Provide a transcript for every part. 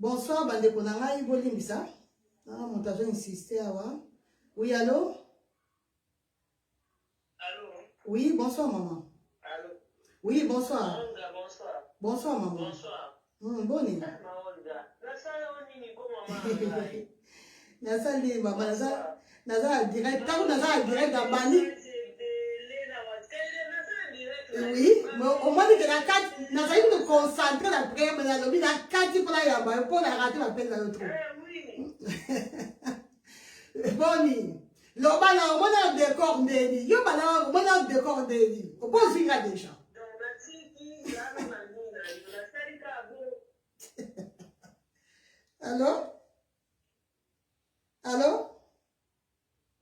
Bonsoir, bande konanga, Ibolimbisa. Ah, mon tazo insisté avant. Oui, allô? Allô? Oui, bonsoir, maman. Allô? Oui, bonsoir. Maonga, bonsoir. Bonsoir, maman. Bonsoir. Bonne. Maonga. Nasala onini ko mama ngai. Nasali, maman, Bonsoir. Naza direct. Tant que Naza direct dans Bani. Oui, mais au moins, il y a 4. Naza, il me concentrer la prière, mais il y a 4 pour la yaba, pour la rater la peine dans l'autre. Oui. Boni. Loba na on a décor ndeni. Yo bana on a décor ndeni. On peut finir déjà. Donc la tiki là na nina, la sarika go. Allô? Allô?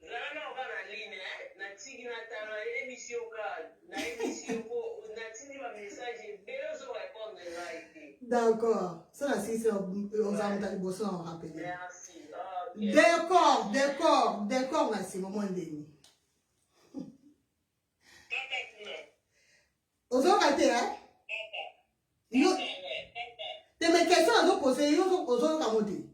Zana on va na ligne, na tiki na tala émission ka, na émission ko, na tiki ma message bezo répondre là. D'accord. Ça là si c'est on va monter le bosso en rappeler. Merci. D'accord, là c'est moment ndeni. Aux autres raté hein? Yo. Tes mes questions à vous poser, yo aux autres à monter.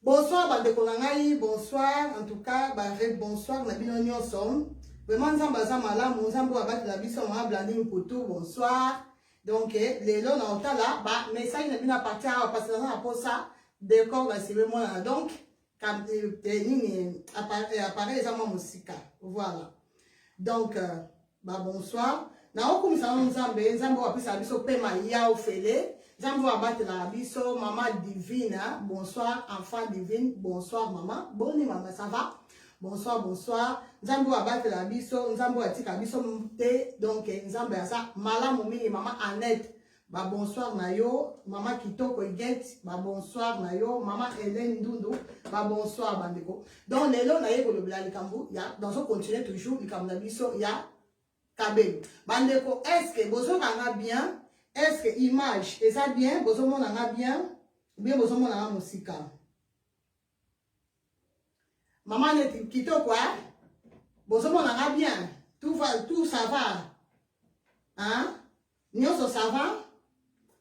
Bonsoir, bande konangai, bonsoir. En tout cas, bonsoir, na bino nyonso. Vraiment, nzamba mala, mon zambo abat la biso ma blandi poto, bonsoir. Donc, les lots na otala, message na bina partir parce que na pour ça, décor na sibe moi donc, comme nini appareil za musika. Voilà. Donc, bonsoir. Na okumisa nzambo apisa biso pema ya ofele. Zambo abate la biso, maman divine, bonsoir, enfant divine, bonsoir maman, bonne maman, ça va? Bonsoir, bonsoir. Zambo abate la biso, Zambo atika biso te, donc Zambo asa, mala moumi, maman Annette, bonsoir na yo, maman Kitoko Iget, bonsoir na yo, maman Hélène Dundu, bonsoir bandeko. Donc les lots na ye ko le kambu, ya, dans ce continent toujours, le kambu na biso, ya, kabel. Bandeko, est-ce que bozo kanga bien? Est-ce que image, est ça bien? Bozo mon a bien? Ou bien bozo mon a musika? Maman est quitto quoi? Bozo mon a bien? Tout va, tout ça va? Hein? Nyoso ça va?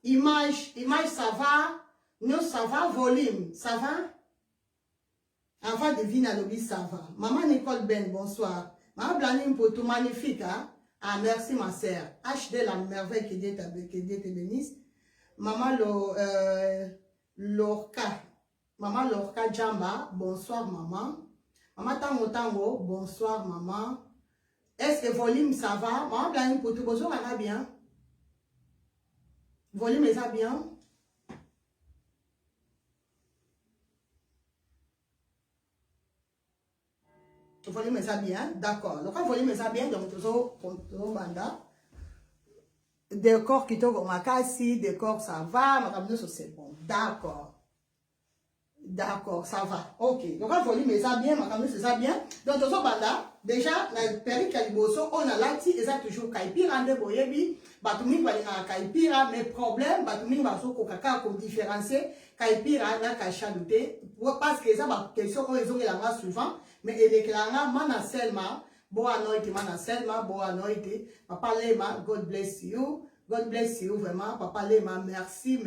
Image ça va? Nyoso ça va? Volume, ça va? Enfant divine à l'obis ça va. Maman Nicole Ben, bonsoir. Maman Blanine pour tout magnifique, hein? Ah, merci ma sœur. HD la merveille que Dieu te bénisse. Maman Lorca. Maman Lorca Jamba, bonsoir maman. Maman Tango, bonsoir maman. Est-ce que volume ça va? Maman Blanine pour tout, bonjour, ça va bien? Volume, ça va bien? Le volume est bien, d'accord. Donc, le volume est bien, donc, toujours, banda. Décor qui tombe au makasi, décor ça va, ma cabinet c'est bon. D'accord. D'accord, ça va. Ok. Donc, le volume est bien, ma cabinet c'est ça bien. Donc, toujours banda, déjà, la période caliboso, on a lati, et ça toujours kaipira, ande boyebi, batumi balina kaipira, mais problème, batumi baso kokaka, qu'on différencie, kaipira, na kachaluté, parce que ça, ma question, on les a souvent. Mais il est clair, mana selma, bo anointing, mana selma, bo anointing, papa lema, God bless you, vraiment, papa lema, merci,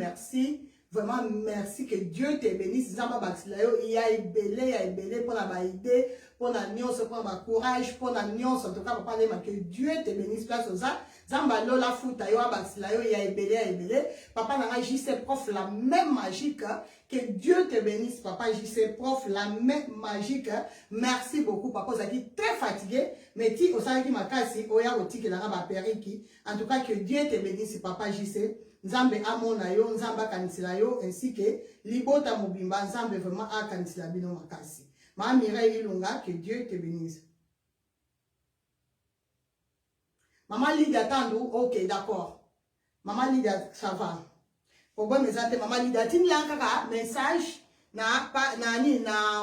vraiment, merci, que Dieu te bénisse, zamba baxilayo, il y a belé, pour la idée, pour la nuance, pour la courage, pour la nuance, en tout cas, papa lema, que Dieu te bénisse, place aux ça, zamba lola futa yo, baxilayo, il y a belé, papa n'a pas JC prof, la même magique, que Dieu te bénisse, papa JC prof, la même magique. Merci beaucoup, papa. Vous êtes très fatigué, mais si vous savez qui m'a cassé, oya oti que la raba periki. En tout cas, que Dieu te bénisse, papa JC. Nzambe amonayo, nzamba kaniselayo, ainsi que libota mobimba, nzambe vraiment a kanisela bino makasi. Ma Mireille Ilunga, que Dieu te bénisse. Maman Lydia Tandou, ok, d'accord. Maman Lydia, ça va. Pourquoi me zate maman Lydia tin la message na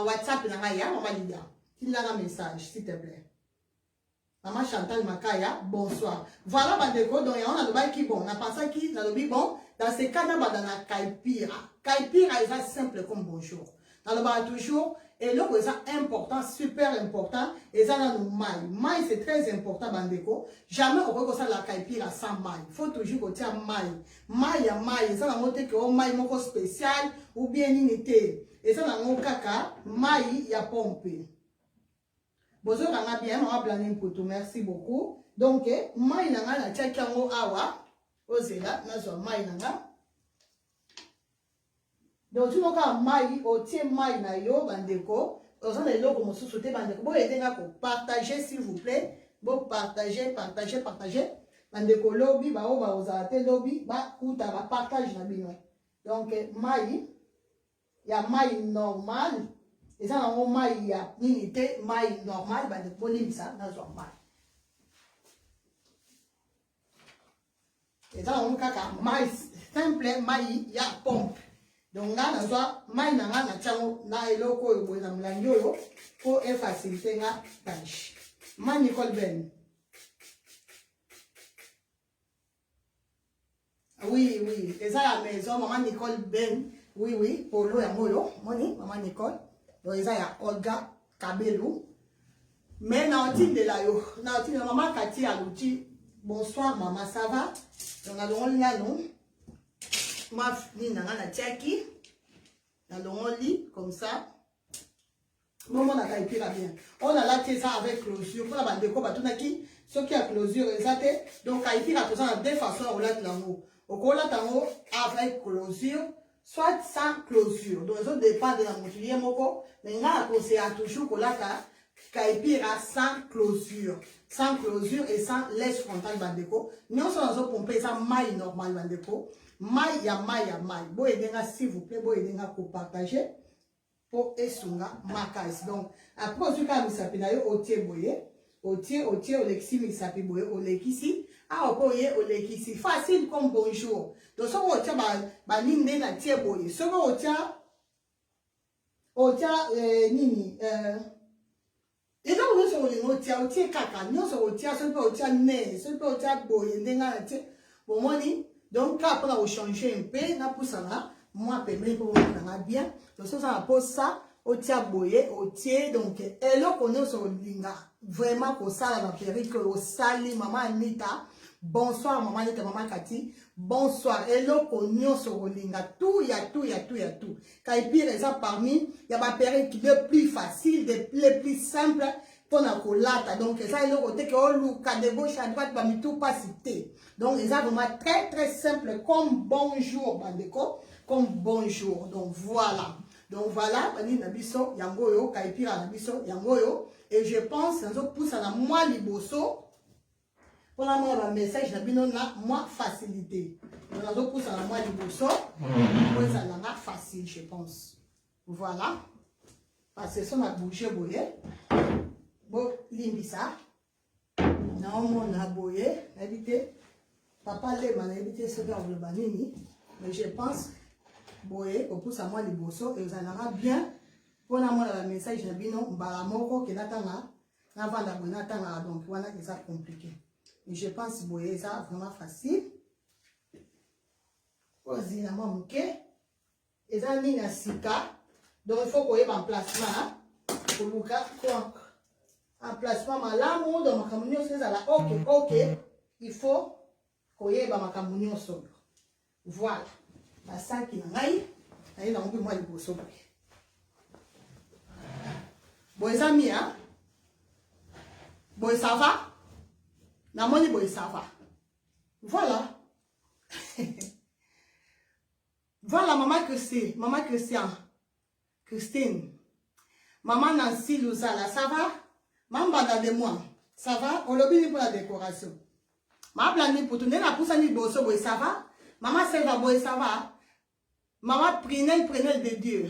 WhatsApp na ngaya maman Lydia. Tin la message s'il te plaît. Maman Chantal Makaya, bonsoir. Voilà bandeko donc on a le bail qui bon, on a pensé qui na lobi bon dans ces cas là dans la kaipira. Kaipira est simple comme bonjour. Dans le bas toujours Et là, c'est important, super important. Et ça, là, nous maille. Maille, c'est très important, bandeko. Jamais on peut faire la caipira sans maille. Il faut toujours qu'on tient maille. Maille à maille. Et ça, on montre que on maille mon spécial ou bien unité. Et ça, on kaka, maille, il y a pompé. Bonjour, on a bien, on a plané pour tout. Merci beaucoup. Donc, maille, on a tchèque en awa. Ozela, on a maille, on a. Donc, tu vois, maï, au tien maï na yo, bandeko, aux gens de l'eau comme sous bandeko, bon, aidez à partager, s'il vous plaît, bon, partager. Bandeko lobby, bah, on va aux arrêter lobby, bah, ou t'as va partage na bino. Donc, maï, il y a maï normal, et ça, on maï, il y a unité, maï normal, bandeko, lim ça, dans un maï. Et ça, on kaka, maï, simple, maï, il y a pompe. Donc là, on a maï na nga na tiango na eloko yo boy na mulangi yo pour faciliter nga tâche. Ma Nicole Ben. Oui, oui. Et ça la maison, maman Nicole Ben. Oui, oui. Polo ya moyo. Moni, maman Nicole. Donc ça ya Olga Kabelu. Mais na otine de la yo. Na otine maman Kati Alouti. Bonsoir maman, ça va? Donc on a l'on non. Ma fille n'a pas tchaki. Dans le lit, comme ça. Bon, on a caipé bien. On a la ça avec closure. Pour la bande de quoi, tout qui, ce qui a closure, exact. Donc, caipé la ça de deux façons, on l'a l'anneau. Au cola tango avec closure, soit sans closure. Donc, ça dépend de la monturier moko. Mais là, on conseille toujours qu'on l'a caipé sans closure. Sans closure et sans laisse frontale bandeko. Nous sommes pompé ça maille normal bandeko. Maille ya maille. Bo edenga s'il vous plaît, bo edenga pour partager pour esunga makas. Donc après ce cas misapi na yo otie boye, otie olexi misapi boye, olekisi, ah okoye olekisi. Facile comme bonjour. Donc ça otia ba linde na tie boye. Ça otia nini et donc nous sommes otia kaka, nous sommes otia ne, ce peut otia boye ndenga na tie bomoni. Donc, quand on a changé un peu, on a poussé là, moi, permet pour moi, bien. Donc, ça, on pose ça, au tia boye, au tiers. Donc, et là, on est sur le linga. Vraiment, pour ça, la période, au sali, maman Anita. Bonsoir, maman Anita, maman Cathy. Bonsoir. Et là, on est sur le linga. Tout, il y a tout. Quand il pire, ça, parmi, il y a ma période qui est le plus facile, le plus simple. Pour la colata. Donc, ça, il y a le côté que on a de gauche à droite, parmi tout pas cité. Donc, c'est vraiment très simple, comme bonjour, bandeko, comme bonjour. Donc, voilà. Donc, voilà, nabiso, yangoyo, kaipira nabiso, yangoyo. Et je pense, que nous pousse à la moi liboso. Pour la moi, message, nabino na moi facilité. Donc, nous pousse à la moi liboso. Pour ça, la facile, je pense. Voilà. Parce que ça, on a bougé, boye. Bon, limbisa. Non, mon aboye, habité. Papa l'a habité ce gars le banini. Mais je pense, boye, au pouce à moi les bossos, et vous en aurez bien. Pour la message, je dis non, balamoko, qui n'attend avant la bonne attendre, donc voilà que ça compliqué. Mais je pense, boye, ça vraiment facile. Vas-y, la maman, ok. Et ça, ligne à sika. Donc, il faut qu'on ait un placement. Pour le cas, quoi. Un placement malamu dans ma communion c'est là ok il faut qu'on y ait ma communion sobre voilà la sac qui n'aille et là on peut moi le beau sobre bon amis hein bon ça va na moni bon ça va voilà voilà maman Christine maman Nancy Luzala ça va. Maman de moi, ça va? On l'a pour la décoration. Maman plani pour tourner la pousse à ni bosso, ça va? Maman Selva, ça va? Maman prenez de Dieu.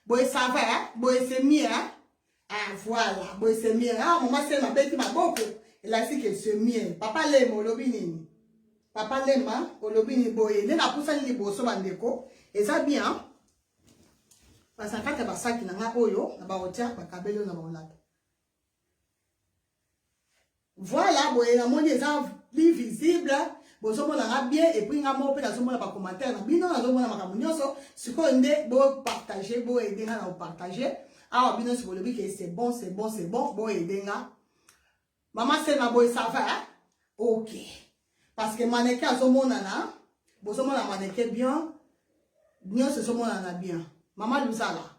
Boy, ça va, hein? Boy, c'est mieux, hein? Ah, voilà, boy, c'est mieux, hein? Maman Selva, bête, ma beaucoup. Elle a dit que c'est mieux. Papa l'aime, on l'a bien. Papa l'aime, on l'a bien, boy. Ne la pousse à ni bosso, bandeko. Et ça bien, parce que quand tu as ça qui n'a pas oyo, na ba otia, ba kabelo na ba olata. Voilà, bon, il y a des gens plus visibles. Bon, ça va bien. Et puis, il y a des commentaires. Ce qu'on dit, bon, partager, bon, aider à partager. Ah, bino si bolobi que c'est bon, c'est bon, c'est bon. Bon, edenga. Maman, c'est ma boy, ça va, hein? Ok. Parce que mannequin à ce moment-là, bon, ce moment-là, mannequin bien, nous, c'est ce moment-là bien. Maman, nous, ça là.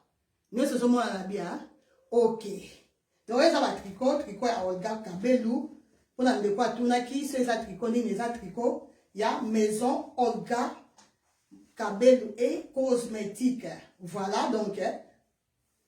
Nous, c'est ce moment-là bien, ok. Donc, ça va tricot à Olga Kabelou. Pour la quoi, tout n'a qui, c'est ça tricot, ni les tricot. Il y a maison Olga Kabelou et cosmétique. Voilà, donc,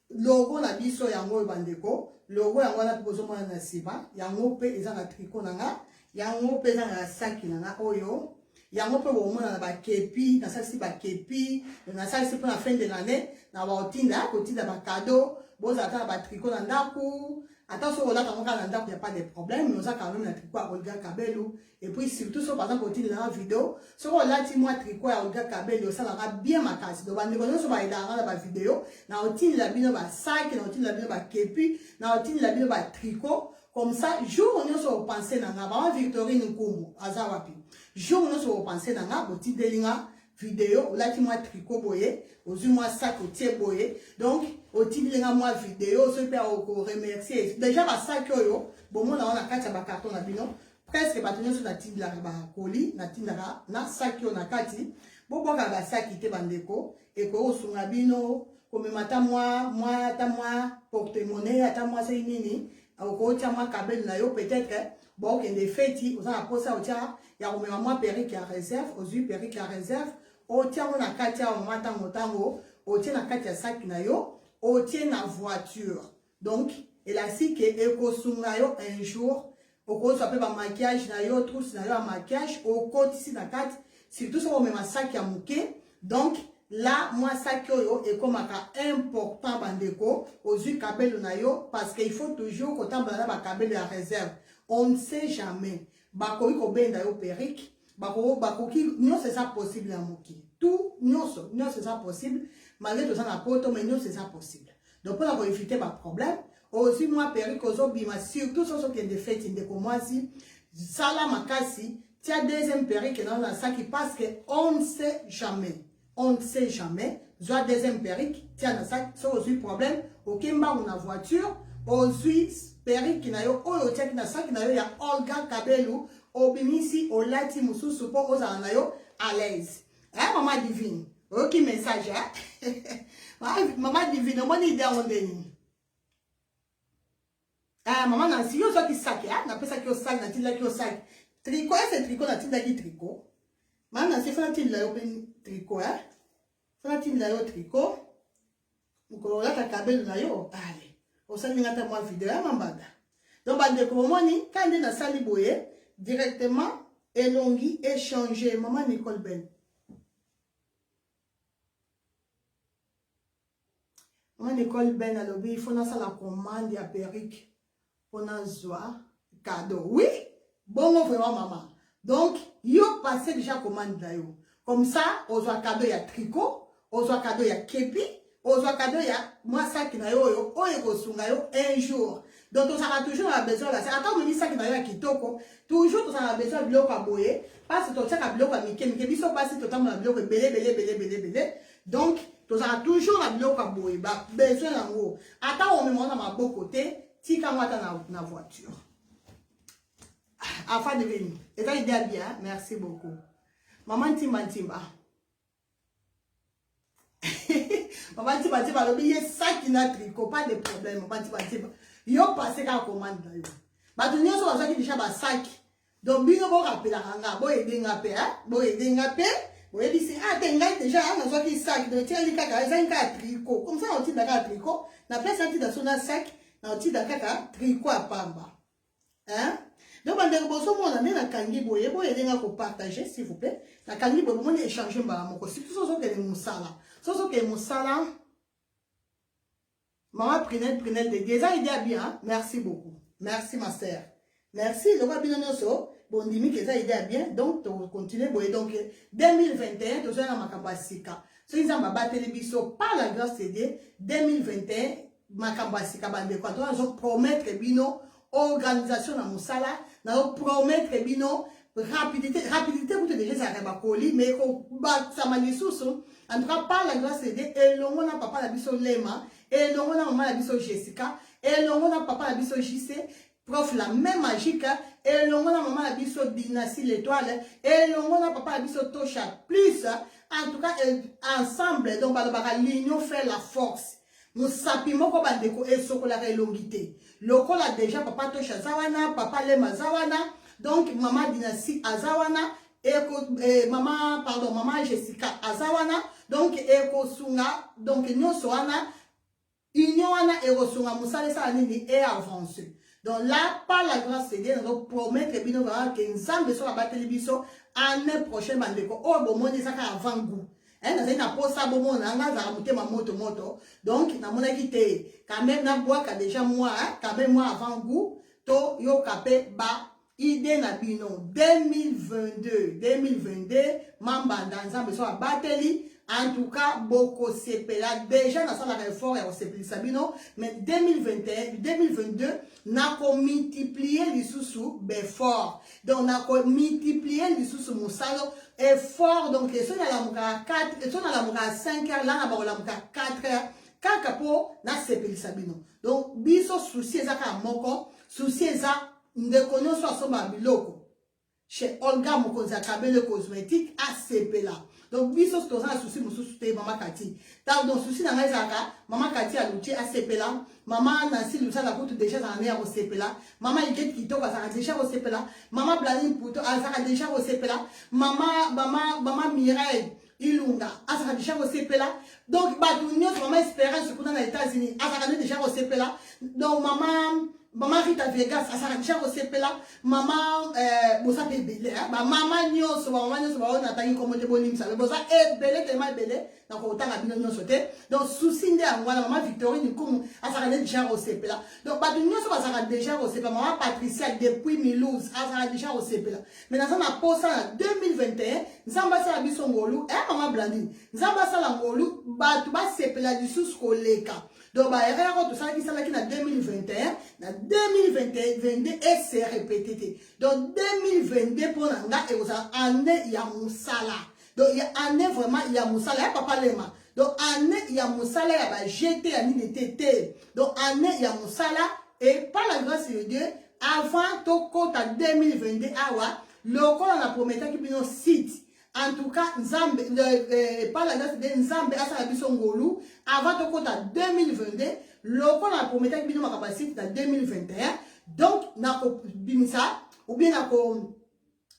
logo na biso yango bandeko, logo yango na pozo mona na sima, yango pe eza na tricot nanga, yango pe eza na saki nanga oyo, yango pe bomona na ba kepi, na saki ba kepi, na saki pour la fin de l'année, na ba otinda, kotinda ba cadeau, boza ata ba tricot na ndaku, attention on a quand même il n'y a pas de problème, mais on a quand même la tricot à Olga Kabelou. Et puis surtout, par exemple, quand il y a une vidéo, si on a dit moi tricot à Olga Kabelou, ça va bien ma casse. Donc, on va aller dans la vidéo, on a la vidéo de sac, on a la vidéo de képi, on a la vidéo de tricot. Comme ça, jour on a pensé dans la Victorine Nkoumou, Azawapi. Jour on a pensé dans la petite délinga vidéo, là tu moi tricot boyé, aux moi sac au tiers boyé. Donc, au titre de moi vidéo, ce peut remercier. Déjà, ma sac yo, bon, moi, on a 4 cartons à bino, presque bâtonnier sur la titre de la colis, la titre de la sac yo na kati. Bon, bon, la sac qui était bandeko, et que au la bino, comme matin moi, porte-monnaie, attends moi, c'est nini, au tia moi, cabelle na yo, peut-être, bon, qu'il y a des fêtes, on a posé au tia, il y a au même moi, Perrick à réserve, aux yeux, Perrick à réserve, au tia, on a katia, au matin, au tango, au tia, na katia sac na yo, au tien na voiture. Donc, elle a dit que Ekosungayo un jour, au cours ça peut pas maquillage na yo, trousse na yo à maquillage, au côté ici na kat, surtout ça on met ma sac à mouké. Donc, là, moi sac yo est comme un important bandeko, aux yeux kabel na yo, parce qu'il faut toujours qu'autant bana ba kabel à réserve. On ne sait jamais. Bako ko benda yo Perrick, bako ki, non c'est ça possible à mouké. Tout, non c'est ça possible. Malgré tout ça, la poto, mais nous, c'est ça possible. Donc, pour éviter ma problème, aussi, moi, Perrick, bima, surtout, ce qui est des fêtes, de commencer, ça là, ma cassi, tu as deuxième Perrick dans la sac qui passe que on ne sait jamais. On ne sait jamais. Soit deuxième Perrick, tu as dans la sac, c'est aussi problème. Au Kimba, on a voiture, aussi, Perrick, qui n'a eu, au tchèque, dans la sac, qui n'a eu, il y a Olga Kabelou, au bimisi, au lati, moussou, support, aux anayo, à l'aise. Hein, maman divine? Ok, message, hein? Maman divine, on idée en déni. Ah, maman Nancy, yo qui sac, hein? On appelle ça qui au sac, n'a-t-il là qui au sac. Tricot, c'est tricot, n'a-t-il là qui tricot. Maman Nancy, faut-il là open tricot, hein? Faut-il là au tricot. Ou qu'on a ta cabelle là yo. Allez. Au sac, il y a moi vidéo, hein, maman. Donc, bah, de comment ni, quand on est dans sali boye, directement, élongui, échanger. Maman Nicole Ben. Maman Nicole Ben a lobby, il faut dans la commande à Perrick pour nous cadeau. Oui, bon, vraiment, maman. Donc, yo passé déjà commande là. Comme ça, on voit cadeau, il y a tricot, on voit cadeau, il y a képi, on voit cadeau, il y a moi ça qui n'a yo, un jour. Donc, on aura toujours besoin là. C'est attends, on dit ça qui n'a yo kitoko. Toujours, on aura besoin de l'eau à boyer. Parce que tu as besoin de l'eau à biso passe tout le temps de belé. Donc, tu auras toujours la bloc à boyer, besoin en haut. Attends, on me montre à ma beau côté, si quand moi dans la voiture. Afin de venir. Et ça, idée bien, merci beaucoup. Maman Timba. Maman Timba, il y a ça qui n'a tricot, pas de problème. Maman Timba, yo passé quand commande là. Bah, tu n'as pas ça qui déjà un sac. Donc, bien, on rappelle la ranga, bon, aider un peu, bon, aider un peu. Vous voyez, c'est ah, t'es déjà, on a qui sac, de tiens, les caca, ils ont un tricot. Comme ça, on tire d'un tricot, on a fait ça dans son sac, on tire d'un tricot à pamba. Hein? Donc, on a besoin de monde, on a kangi boye, boye, il y a partager, s'il vous plaît. La kangi boye, on a échangé, mon c'est tout ça, c'est mon sala. Ça, c'est mon sala. Maman, prenez des déjà, il y bien, merci beaucoup. Merci, ma sœur. Merci, le roi Binonoso. Bon, dis-moi que ça a idée bien, donc tu continues. Donc, 2021, tu as ma capacité. Si tu as ma télévision par la grâce de Dieu, 2021, ma capacité, quand on a promettre bino organisation dans mon sala, on promettre bino rapidité pour te déjà ça va coller mais ça m'a dit sous en tout cas par la grâce de Dieu et l'on a papa la biso Lema et l'on a maman la biso Jessica et l'on a papa la biso JC prof la même magique et l'on a maman la biso Dynastie l'étoile et l'on a papa la biso Tosha plus en tout cas ensemble donc l'union fait la force nous sapimo ko bandeko et sokola elongité lokola déjà papa Tosha zawana papa Lema zawana donc maman Dynastie azawana et maman pardon maman Jessica azawana donc eko sunga donc nyonso wana union wana eko sunga musale sa nini et avance donc là par la grâce de Dieu nous promettre bino vraiment que nzambe so abateli biso année prochaine bandeko o bomoni saka avant goût na posa bomo na nga za mutema moto donc na mona kité quand même na boaka déjà moi quand même moi avant goût to yo kapé ba idée na bino 2022 mambanda nzambe so abateli en tout cas beaucoup sepela déjà na sala effort ya sepelisa bino mais 2022 na ko multiplier lisusu fort donc na ko multiplier lisusu musalo effort donc so na la muka 4 so na la muka 5 heures là na ba la muka 4 heures kaka po na sepelisa bino donc biso souci ezaka moko souci eza ndeko nyonso asomba biloko chez Olga Mokonzi Kabele cosmétique ACP là donc biso toza na souci mususu te mama Kati donc souci na ngai zaka mama Kati aluti ACP là mama Nancy Lusa la kutu déjà za na ACP là mama Iket Kitoko za déjà ACP là mama Blanine Puto za déjà ACP là mama Mireille Ilunga azaka déjà ACP là donc batu nyonso mama Espérance kuna na États-Unis azaka déjà ACP là donc maman Rita Vegas asaka déjà ACP là maman bosa bébé maman nyonso ba na tangi komo te bonim sa bosa ebele tellement ebele na ko tanga bino nyonso te donc souci nde angwana maman Victorine comme asaka déjà ACP là donc batu nyonso basaka déjà ACP maman Patricia depuis Milouz asaka déjà ACP là mais dans na posa na 2021 nzamba sala biso ngolu maman Blandine nzamba sala ngolu batu ba sepela lisusu koleka donc ba erreur tout ça qui sala ki na 2021 na 2022 et c'est répété donc 2022 pour nga et aux année ya musala donc il y a année vraiment il y a musala ya papa Lema donc année il y a musala ya ba jeté ya nini tété donc année il y a musala et par la grâce de Dieu avant to kota 2022 awa lokola na prometteur ki bino site en tout cas nzambe par la grâce de nzambe asala biso ngolu avant to kota 2022 lokola na prometteur ki bino makapasite na 2021 donc na ko bimisa ou bien na ko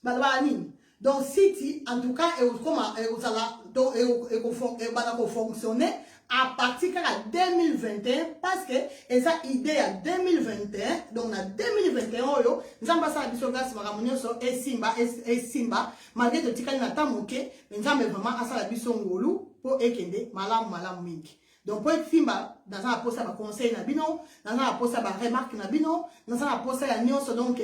balaba nini donc site en tout cas et comment osala donc et bana ko fonctionner à partir de 2021 parce que et ça idée à 2021 donc na 2021 yo nzamba sa biso grâce makamunyo so et simba malgré de tikali na tamoke mais nzamba vraiment asala biso ngolu pour ekende malamu mingi donc pour simba dans un poste ba conseil na bino dans un poste ba remarque na bino dans un poste ya nyonso donc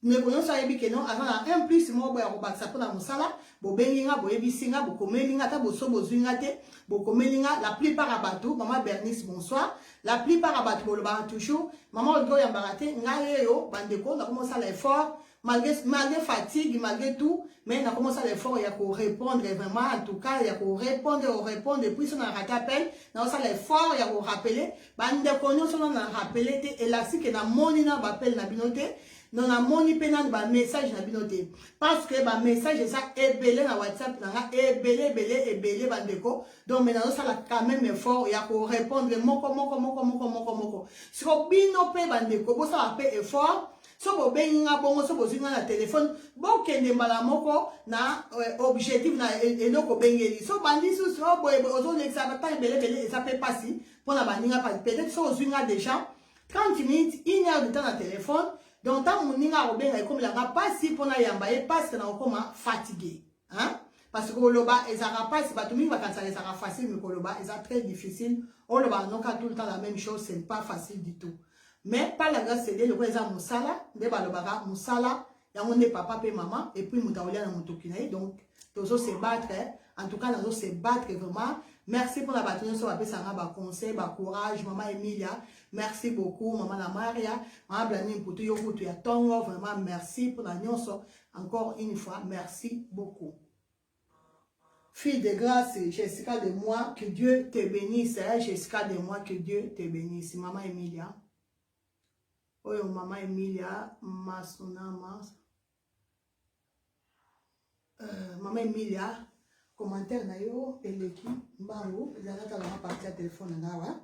mais bon ça yebi que non avant un plus mo boya ko bakisa pona musala bo benginga bo yebisinga bo komelinga ta bo so bo zwinga te bo komelinga la plupart abatu maman Bernice bonsoir la plupart abatu bo le ba toujours maman Olga ya barate ngaye yo bandeko na commence à l'effort malgré fatigue malgré tout mais na commence à l'effort ya ko répondre vraiment en tout cas ya ko répondre et puis on a raté appel na ça l'effort ya ko rappeler bandeko nyonso na rappeler te elastique na moni na ba appel na binote non a moni penan ba message na binote parce que ba message ça ebele na WhatsApp na ebele bandeko donc maintenant ça la quand même effort ya ko répondre moko si ko bino pe bandeko bo ça pe effort so bo benga bongo so bo zinga na téléphone bo kende mbala moko na objectif na eloko bengeli so bandi so bo ozo nexa ba ta ebele ça peut passer pour na baninga peut-être so zinga déjà 30 minutes 1 heure de temps na téléphone donc tant moninga obenga comme la passi pour na yamba et parce que na okoma fatigué hein parce que loba ezara pas ba tumi ba kansa ezara facile mais loba ezara très difficile on loba non tout le temps la même chose c'est pas facile du tout mais par la grâce de Dieu le reza musala de ba loba musala ya on est papa et maman et puis mutaolia na mutokinaï donc tozo se battre en tout cas nazo se battre vraiment merci pour la bataille sur la ça ba conseil ba courage maman Emilia Merci beaucoup, maman la Maria. Maman Blanine pour tout yokutu ya tongo. Vraiment, merci pour la nyonso. Encore une fois, merci beaucoup. Fille de grâce, Jessica de moi, que Dieu te bénisse. Jessica de moi, que Dieu te bénisse. Maman Emilia. Oh, maman Emilia, maman Emilia, commentaire na yo, eleki mbango, zalaka la partie à téléphone na wa,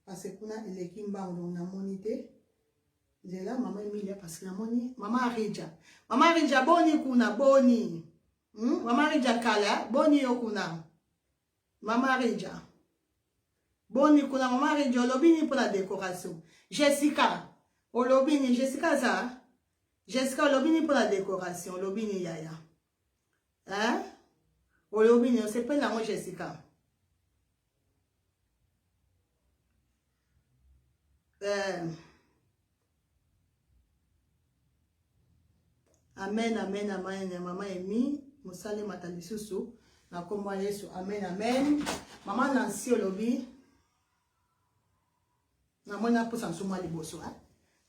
parce que kuna eleki mbango na monité. Zela maman Emilia parce que na moni, maman Arija boni kuna boni. Maman Arija kala, boni yo kuna. Maman Arija. Boni kuna maman Arija lobini pour la décoration. Jessica Olobini, Jessica ça. Jessica Olobini pour la décoration. Olobini yaya. Hein? Olobini, on s'appelle la moi Jessica. Amen, amen, amen. Maman Emi, Moussale Matalisusu. Na komwa Yesu. Amen, amen. Maman Nancy Olobi. Na moi na pousse en sous moi les bosso, hein?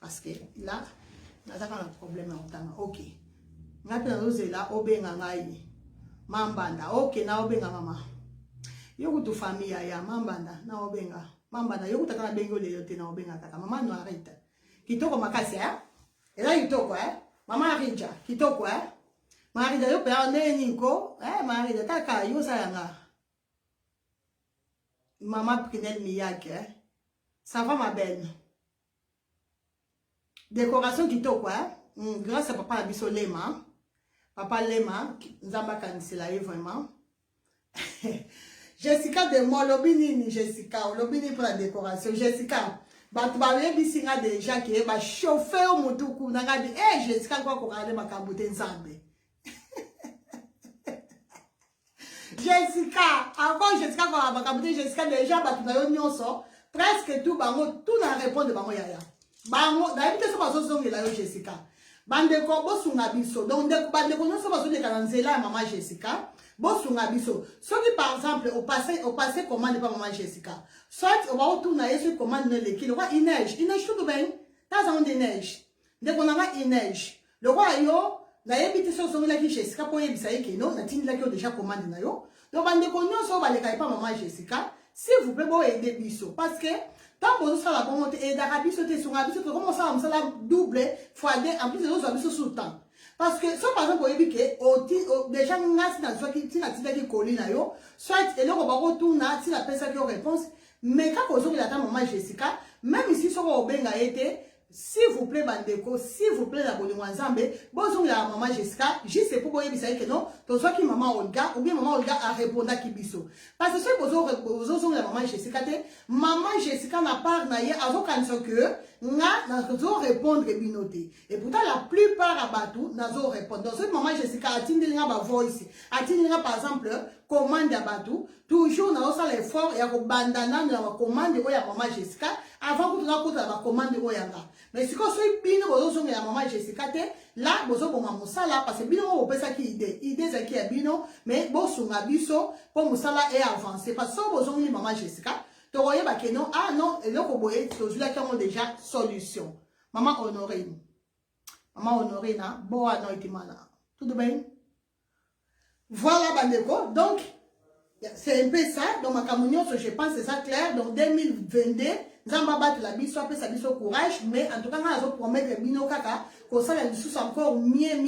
Parce que là, on a un problème en temps. Ok. Maintenant, nous là, obenga ngai. Mambanda. Ok, na obenga mama. Yoku tu famille ya mambanda na obenga. Mambanda yoku takana bengo le yote na obenga kaka. Mama no arrête. Kitoko makasi, hein? Et là kitoko, hein? Mama Arija, kitoko, hein? Marida yo pe ane niko, Marida kaka yo sa yanga. Mama Prinel Miyake, hein? Ça va ma belle. Décoration qui t'a quoi? Grâce à papa Abisso Lema. Papa Lema, Nzamba Kanisela vraiment. Jessica de moi, Lobini, Jessica, Lobini pour la décoration. Jessica, tu vas bien déjà qui est chauffé au moutoukou. N'a dit, Jessica, quoi qu'on regarde ma caboute Nzambe. Jessica, avant Jessica, quand on va caboute Jessica, déjà, tu vas y presque tout, tout n'a répondu de yaya. Bango, d'habitude, c'est pas ce que là, Jessica. Bandeko, bosunga biso. Donc, bandeko, non, c'est pas ce que là, maman Jessica. Bosunga biso. Ceux qui, par exemple, au passé, commande pas maman Jessica. Soit, on va retourner sur commande de l'équipe. Le roi, il neige tout bien. T'as un de neige. Dès qu'on a il neige. Le roi, yo, la yébite sur son là qui Jessica, pour yébisa yé, non, na tini là qui déjà commande na yo. Donc, bandeko, non, ça va les pas maman Jessica. S'il vous plaît, vous aider biso. Parce que, tant que vous avez la bonne et d'Arabie sauter sur Arabie, comment ça va double, fois 2, en plus, vous avez sous le temps. Parce que, soit par exemple, vous avez que, déjà, nous avons soit qui qui colline, soit, et là, on va retourner, si la personne qui a réponse, mais quand vous avez la maman Jessica, même ici, sur le benga été, s'il vous plaît, Bandeko, s'il vous plaît, la bonne Zambé, bonjour la maman Jessica, juste pour vous dire que non, ton soit qui maman Olga, ou bien maman Olga a répondu à Kibiso. Parce que si vous avez la maman Jessica n'a pas naïe, avant que n'a répondre et binoté. Et pourtant, la plupart à Batou n'a répondre. Donc, cette maman Jessica a tenu ma voice, a tenu par exemple, commande à Batou, toujours n'a pas l'effort et à bandana la commande de maman Jessica, avant que tu n'aies la commande de Oyanga. Mais si vous avez bien de la maman Jessica, là, vous avez un parce que bien, vous avez une idée, c'est qui est bien, mais vous avez un biso pour Moussala et avancer. Parce que vous avez une maman Jessica, tu voyez que non, ah non, et là, vous avez déjà solution. Maman Honorine. Maman Honorine, bon, non, il tout de bien. Voilà, Bandeko. Donc, c'est un peu ça. Donc, ma communion, je pense, c'est ça clair. Donc, 2022, Zamba bat la biso, après ça biso courage, mais en tout cas, on va promettre bino kaka, qu'on ça la sous encore mieux,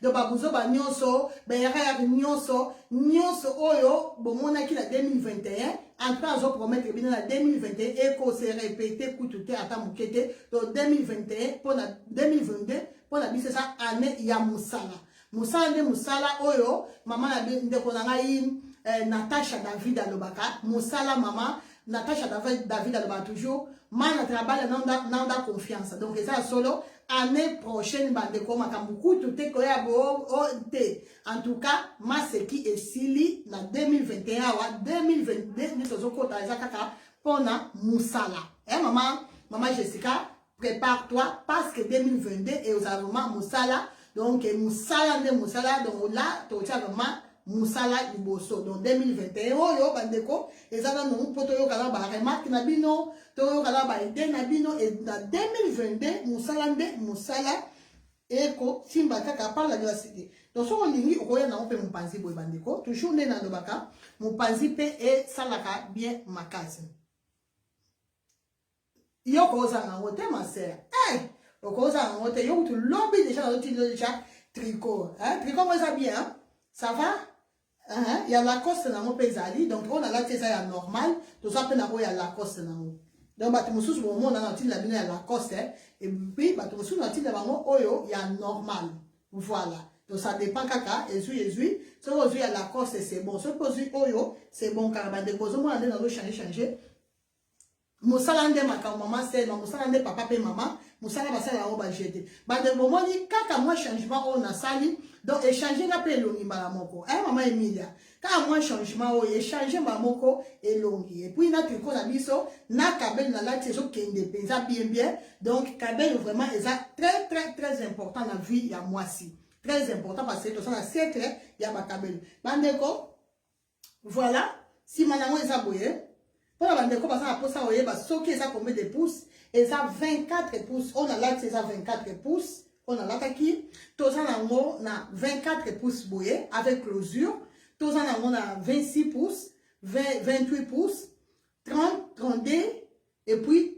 de babuzo ba nyonso, bayara nyonso, oyo, bon, mon a qui la 2021, en tout cas, on va promettre bino la 2021, et qu'on se répète, coutouté, à ta moukete, donc 2021, pour la 2022, pour la biso, ça, année, il y a Moussala. Moussala, oyo, maman a bien, de qu'on a Natasha David Alobaka, Moussala, maman, Natasha David Alobaka toujours, man travail n'a confiance. Donc, ça solo, année prochaine, bande comme beaucoup, tout est quoi, en tout cas, ma seki et sili, na 2021, 2022, nous sommes côté Zaka, pona Moussala. Maman Jessica, prépare-toi, parce que 2022, et aux arguments Moussala, donc Moussala, donc là, tu as vraiment musala liboso. Donc 2021 oyo bandeko ezana non poto yo kala ba remarque na bino to yo kala ba idée na bino et na 2022 musala eko simba kaka par la diversité. Donc so olingi okoya na mpe mupanzi boy bandeko toujours ne na lobaka mupanzi pe e salaka bien makasi. Yo koza na wote ma sœur. Koza na wote yo tu lobby déjà dans déjà tricot. Tricot moi ça bien, hein? Ça va? Il y a Lacoste dans mon pays, donc on a la tête à normal, tout ça peut n'avoir ya Lacoste dans mon. Donc bah tu me soucies bon on a la bine ya Lacoste et puis bah tu me soucies la tête dans oyo il y a normal. Voilà. Donc ça dépend kaka ezui so ozu ya Lacoste c'est bon, so ozu oyo c'est bon car bah de bozo moi aller dans le changer. Mosalande maka maman c'est non mosalande papa pe maman musala basala o ba jeter ba de moment ni kaka moi changement on a sali donc échanger na pe longi mala moko maman Emilia ka moi changement o échanger ba moko elongi et puis na tricot na biso na kabel na la tieso kende penza bien donc kabel vraiment est très important dans la vie ya moi si très important parce que tout ça c'est clair ya ba kabel bandeko voilà si manango ezaboye. Pour la bande de ça pour ça oye ba soki ça combien de pouces et ça 24 pouces on a là c'est ça 24 pouces on a là qui tout ça na 24 pouces boye avec closure tout ça on a 26 pouces 28 pouces 30 32 et puis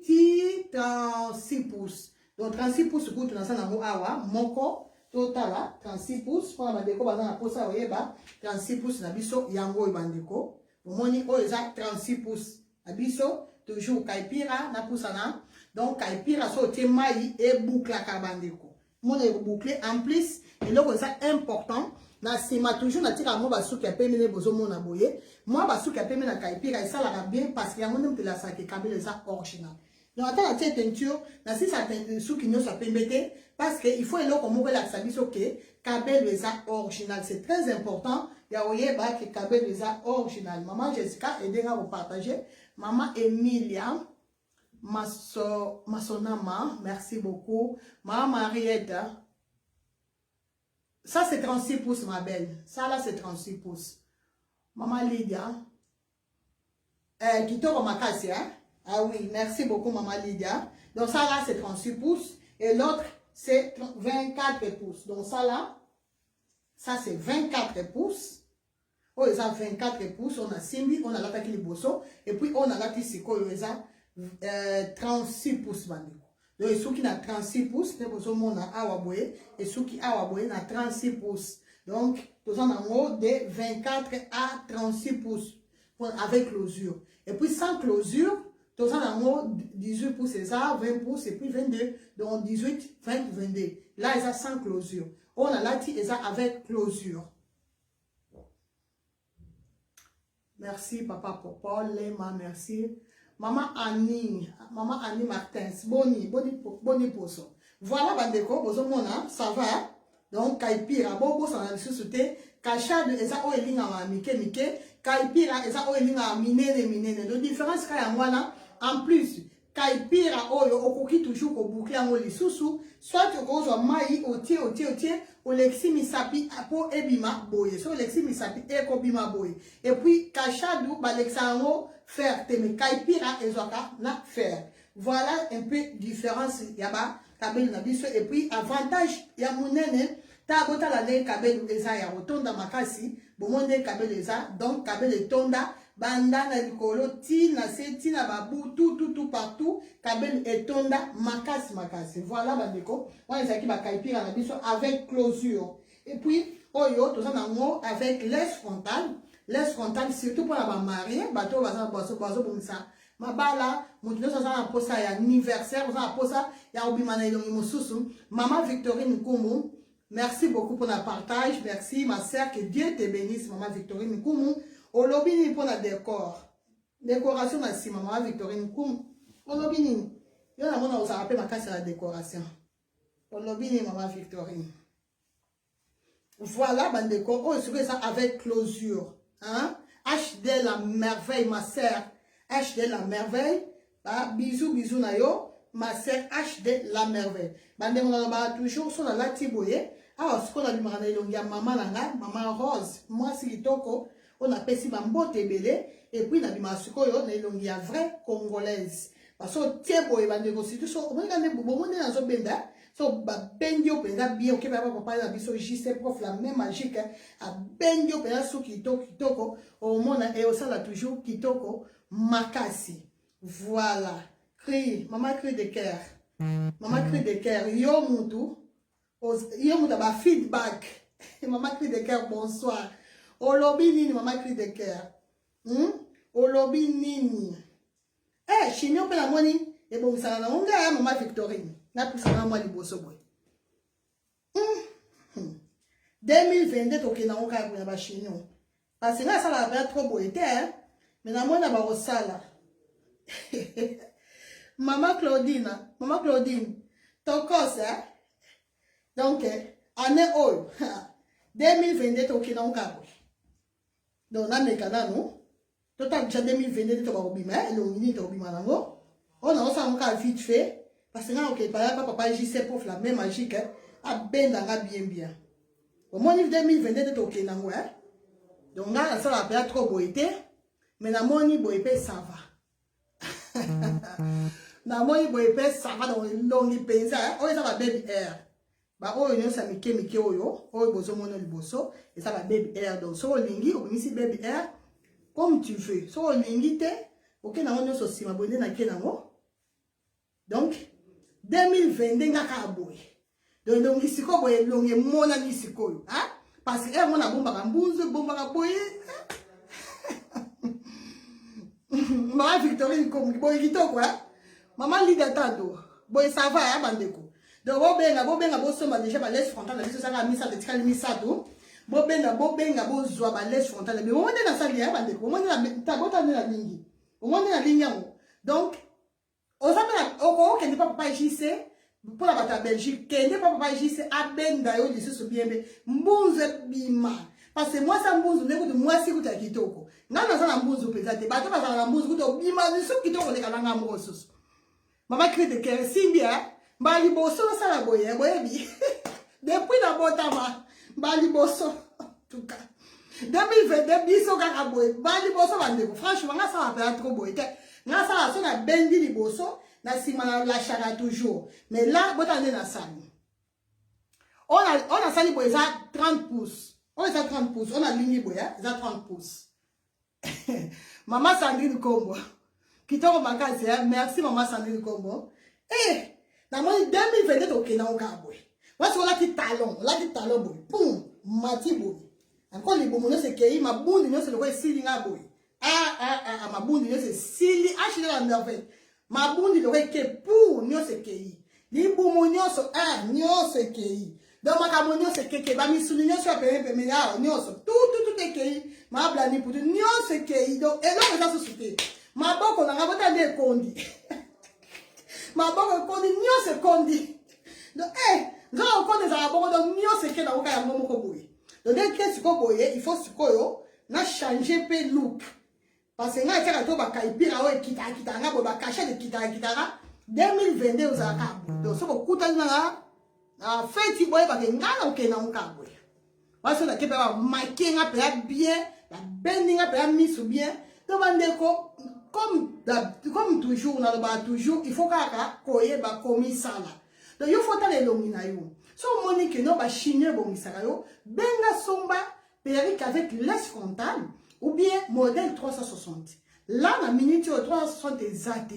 36 pouces donc 36 pouces pour tout ça na awa moko total 36 pouces pour la bande de ça pour ça oye ba 36 pouces na biso yango bandeko omoni o eza 36 pouces abiso toujours kaipira na pusana donc kaipira so te mai et boucle ka bandeko mon e boucler en plus et là ça important na sima toujours na tika mo basuki ya pemene bozo mona boye moi basuki ya pemene na kaipira ça la bien parce qu'il y a mon de la sac kabele ça original donc attends la teinture na si ça suki no ça pembete parce que il faut elo comme la sabiso que kabele ça original c'est très important ya oye ba que kabele ça original maman Jessica aidera vous partager. Maman Emilia Masonama, merci beaucoup. Maman Mariette, ça c'est 36 pouces ma belle. Ça là c'est 36 pouces. Maman Lydia, Kitoro Makasi, hein? Ah oui, merci beaucoup Maman Lydia. Donc ça là c'est 36 pouces et l'autre c'est 24 pouces. Donc ça là, ça c'est 24 pouces. Oh, ils ont 24 pouces, on a Simbi, on a l'attaqué les bossos, et puis on a la tissiko, ils ont 36 pouces. Donc, ceux qui ont 36 pouces, les bossos, on a Awaboye, et ceux qui ont Awaboye, on a 36 pouces. Donc, nous avons en haut de 24 à 36 pouces, avec closure. Et puis, sans closure, nous avons en haut 18 pouces, et ça, 20 pouces, et puis 22, donc 18, 20, 22. Là, ils ont sans closure. On a là, ils ont avec closure. Merci, papa Popol, Lema, merci. Maman Annie Martins, boni poso. Voilà, bandeko, bozo mona, ça va. Donc, kaipira, bobo, ça a suscité. Kachad, eza o elinga wa mike, kaipira, eza o elinga minene. La différence, kaya mwana, en plus, kaipira, oyo, okoki toujours ko boucler en oli susu, soit tu ko mai, otie, o lexi misapi po ebima boye. So lexi misapi eko bima boye. Et puis kachadou ba lexango faire teme kaipira ezoka na faire. Voilà un peu différence yaba kabel na biso et puis avantage ya munene ta bota la le kabel eza ya otonda makasi bomonde kabel eza donc kabel tonda banda na likolo tina se tina babu tout partout kabel etonda makasi voilà bandeko on ezaki ba kaipira na biso avec closure et puis oyo to ça nango avec laisse frontale surtout pour la mariée bato bazo bomisa mabala mutu ça na posa ya anniversaire ça posa ya obimana ilongi mosusu maman Victorine Nkumu merci beaucoup pour le partage merci ma sœur que Dieu te bénisse maman Victorine Nkumu olobini pour la décoration na si maman Victorine Nkumu olobini yo na mona osa rappelle ma casse la décoration olobini maman Victorine voilà bandeko oh c'est ça avec closure hein HD la merveille ma sœur HD la merveille bah, bisous na yo ma sœur HD la merveille bandeko na ba toujours sur la latiboye Ah, ce qu'on a dit, maman nanga, maman Rose, moi si kitoko, on appelle si bambo tebele, et puis na bima suko yo na ilongi ya vraie congolaise. Parce que tiebo e bande constitution, on regarde bobo ne na zo benda, so ba bendio penza bien, ok papa na biso JC prof la même magique, a bendio penza su kitoko, au mona et au sala toujours kitoko makasi. Voilà. Cri, maman cri de cœur. Maman cri de cœur, yo mutu. Yo mutu ba feedback. Maman cri de cœur, bonsoir. Olobi nini, maman cri de cœur. Olobi nini. Eh, chignon pe la moni. Et bon, ça na onga, maman Victorine. Na poussa na moi liboso boy. 2022, ok, na onga ya ba chignon. Parce que là, ça la va trop beau été, hein. Mais na moi na ba osala. Maman Claudine, ton cos, hein? Donc, année old, 2022, ok, non, cabo. Donc, on a mes canaux, non? Total, déjà 2022, tu vas au bima, et l'on dit, tu vas au bima, non? On a aussi un vite fait, parce que là, ok, papa, JC prof, la même magique, hein? A ben dans bien. Au moins, 2022, tu ok, non, hein? Donc, là, ça va faire trop beau été, mais la money, beau épée, ça va. Na moi boy pe ça va dans longi penza o ça va baby air ba o yo ça mike oyo o bozo mono liboso et ça va baby air donc so lingi o misi baby air comme tu veux so lingi te OK na onyo so sima bonde na ke nango donc 2022 ngaka boy donc longi siko boy longi mona ni siko hein parce que mona bomba ka mbuzu bomba ka boy ma Victorine comme boy kitoko hein. Maman lit d'atando. Boy ça va hein bandeko. Donc bobenga bo soma déjà ba laisse frontale la biso ça a mis ça de tikali misato. Bobenga bo zwa ba laisse frontale. Mais on est dans ça hein bandeko. On est la tabota na lingi. On est na ligne yango. Donc on s'appelle oko que n'est pas papa JC pour la bata Belgique. Que n'est pas papa JC abenda yo liso bien mbunze bima. Parce que moi ça mbunze neko de moi si kuta kitoko. Ngana za mbunze pesate. Bato ba za mbunze kuta bima liso kitoko le kalanga mrosos. Maman crie de cœur, Simbia, Bali Bosso, ça la boye, boyebi. Depuis la botama, Bali Bosso, en tout cas. 2022, biso kaka boye, Bali Bosso, bandeko. Franchement, ça va faire trop boye. Nga ça la bendi li Bosso, na sima la chara toujours. Mais là, botane na sali. On a sali boye, ça 30 pouces. On a 30 pouces, on a ligne boye, ça 30 pouces. Maman Sandrine Combo. Kitoko makasi, merci maman Sandrine Combo. Eh, na moi 2022 ok na onga boy. Wasi on la talon boy. Poum, mati boy. Encore les bomono se kei ma bundi nyo se le ko sili nga boy. Ma bundi nyo se sili achile la merveille. Ma bundi le ko ke pour nyo se kei. Li bomonyo so nyo se kei. Donc ma kamonyo se keke ba misuli nyo so pe me ya nyo so tout te kei. Ma blani pour nyo se kei. Donc et là on a société. Ma boko na ngabota de kondi. Ma boko kondi nyo se kondi. Donc nga okondi za boko donc nyo se ke na oka ya ngomo ko boye. Donc dès que tu ko boye, il faut sikoyo na changer pe look. Parce que nga teka to ba kaipira o kita nga bo ba kasha de kita 2022 za ka. Donc so ko kuta na feti boye ba ke nga na okena onka boye. Parce que ke ba makinga pe bien, la bendinga pe misu bien. Donc bandeko comme toujours, on a toujours, il faut qu'il ba komi sala. Donc il faut aller longina yo. So monique no ba chigner bon misarayo, benga somba perruque avec laisse frontale ou bien modèle 360. Là la minute 360 exact.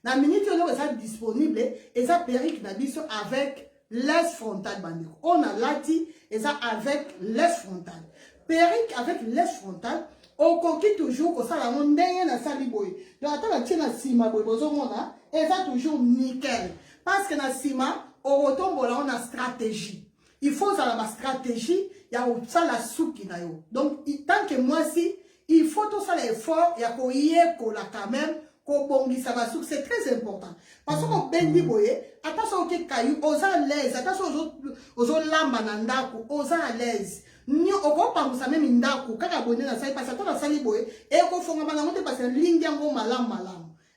La minute no est disponible et ça perruque na biso avec laisse frontale bandeko. On a lati et ça avec laisse frontale. Perruque avec laisse frontale. On conquit toujours que ça la mondaine na sali boy. Donc attends la tienne sima boy bozo mona et ça toujours nickel. Parce que na sima on retombe là on a stratégie. Il faut ça la stratégie, il y a ça la souki na yo. Donc tant que moi si il faut tout ça l'effort, il y a ko yeko la quand même ko bongi ça va souk c'est très important. Parce que bendi boye, attention ke kayu oza à l'aise, attention aux lamba na ndako, oza à l'aise. Ni oko pangusa même ndako kaka bonne na sai parce que na sali boye et ko fonga bana ngote parce que lingi yango malam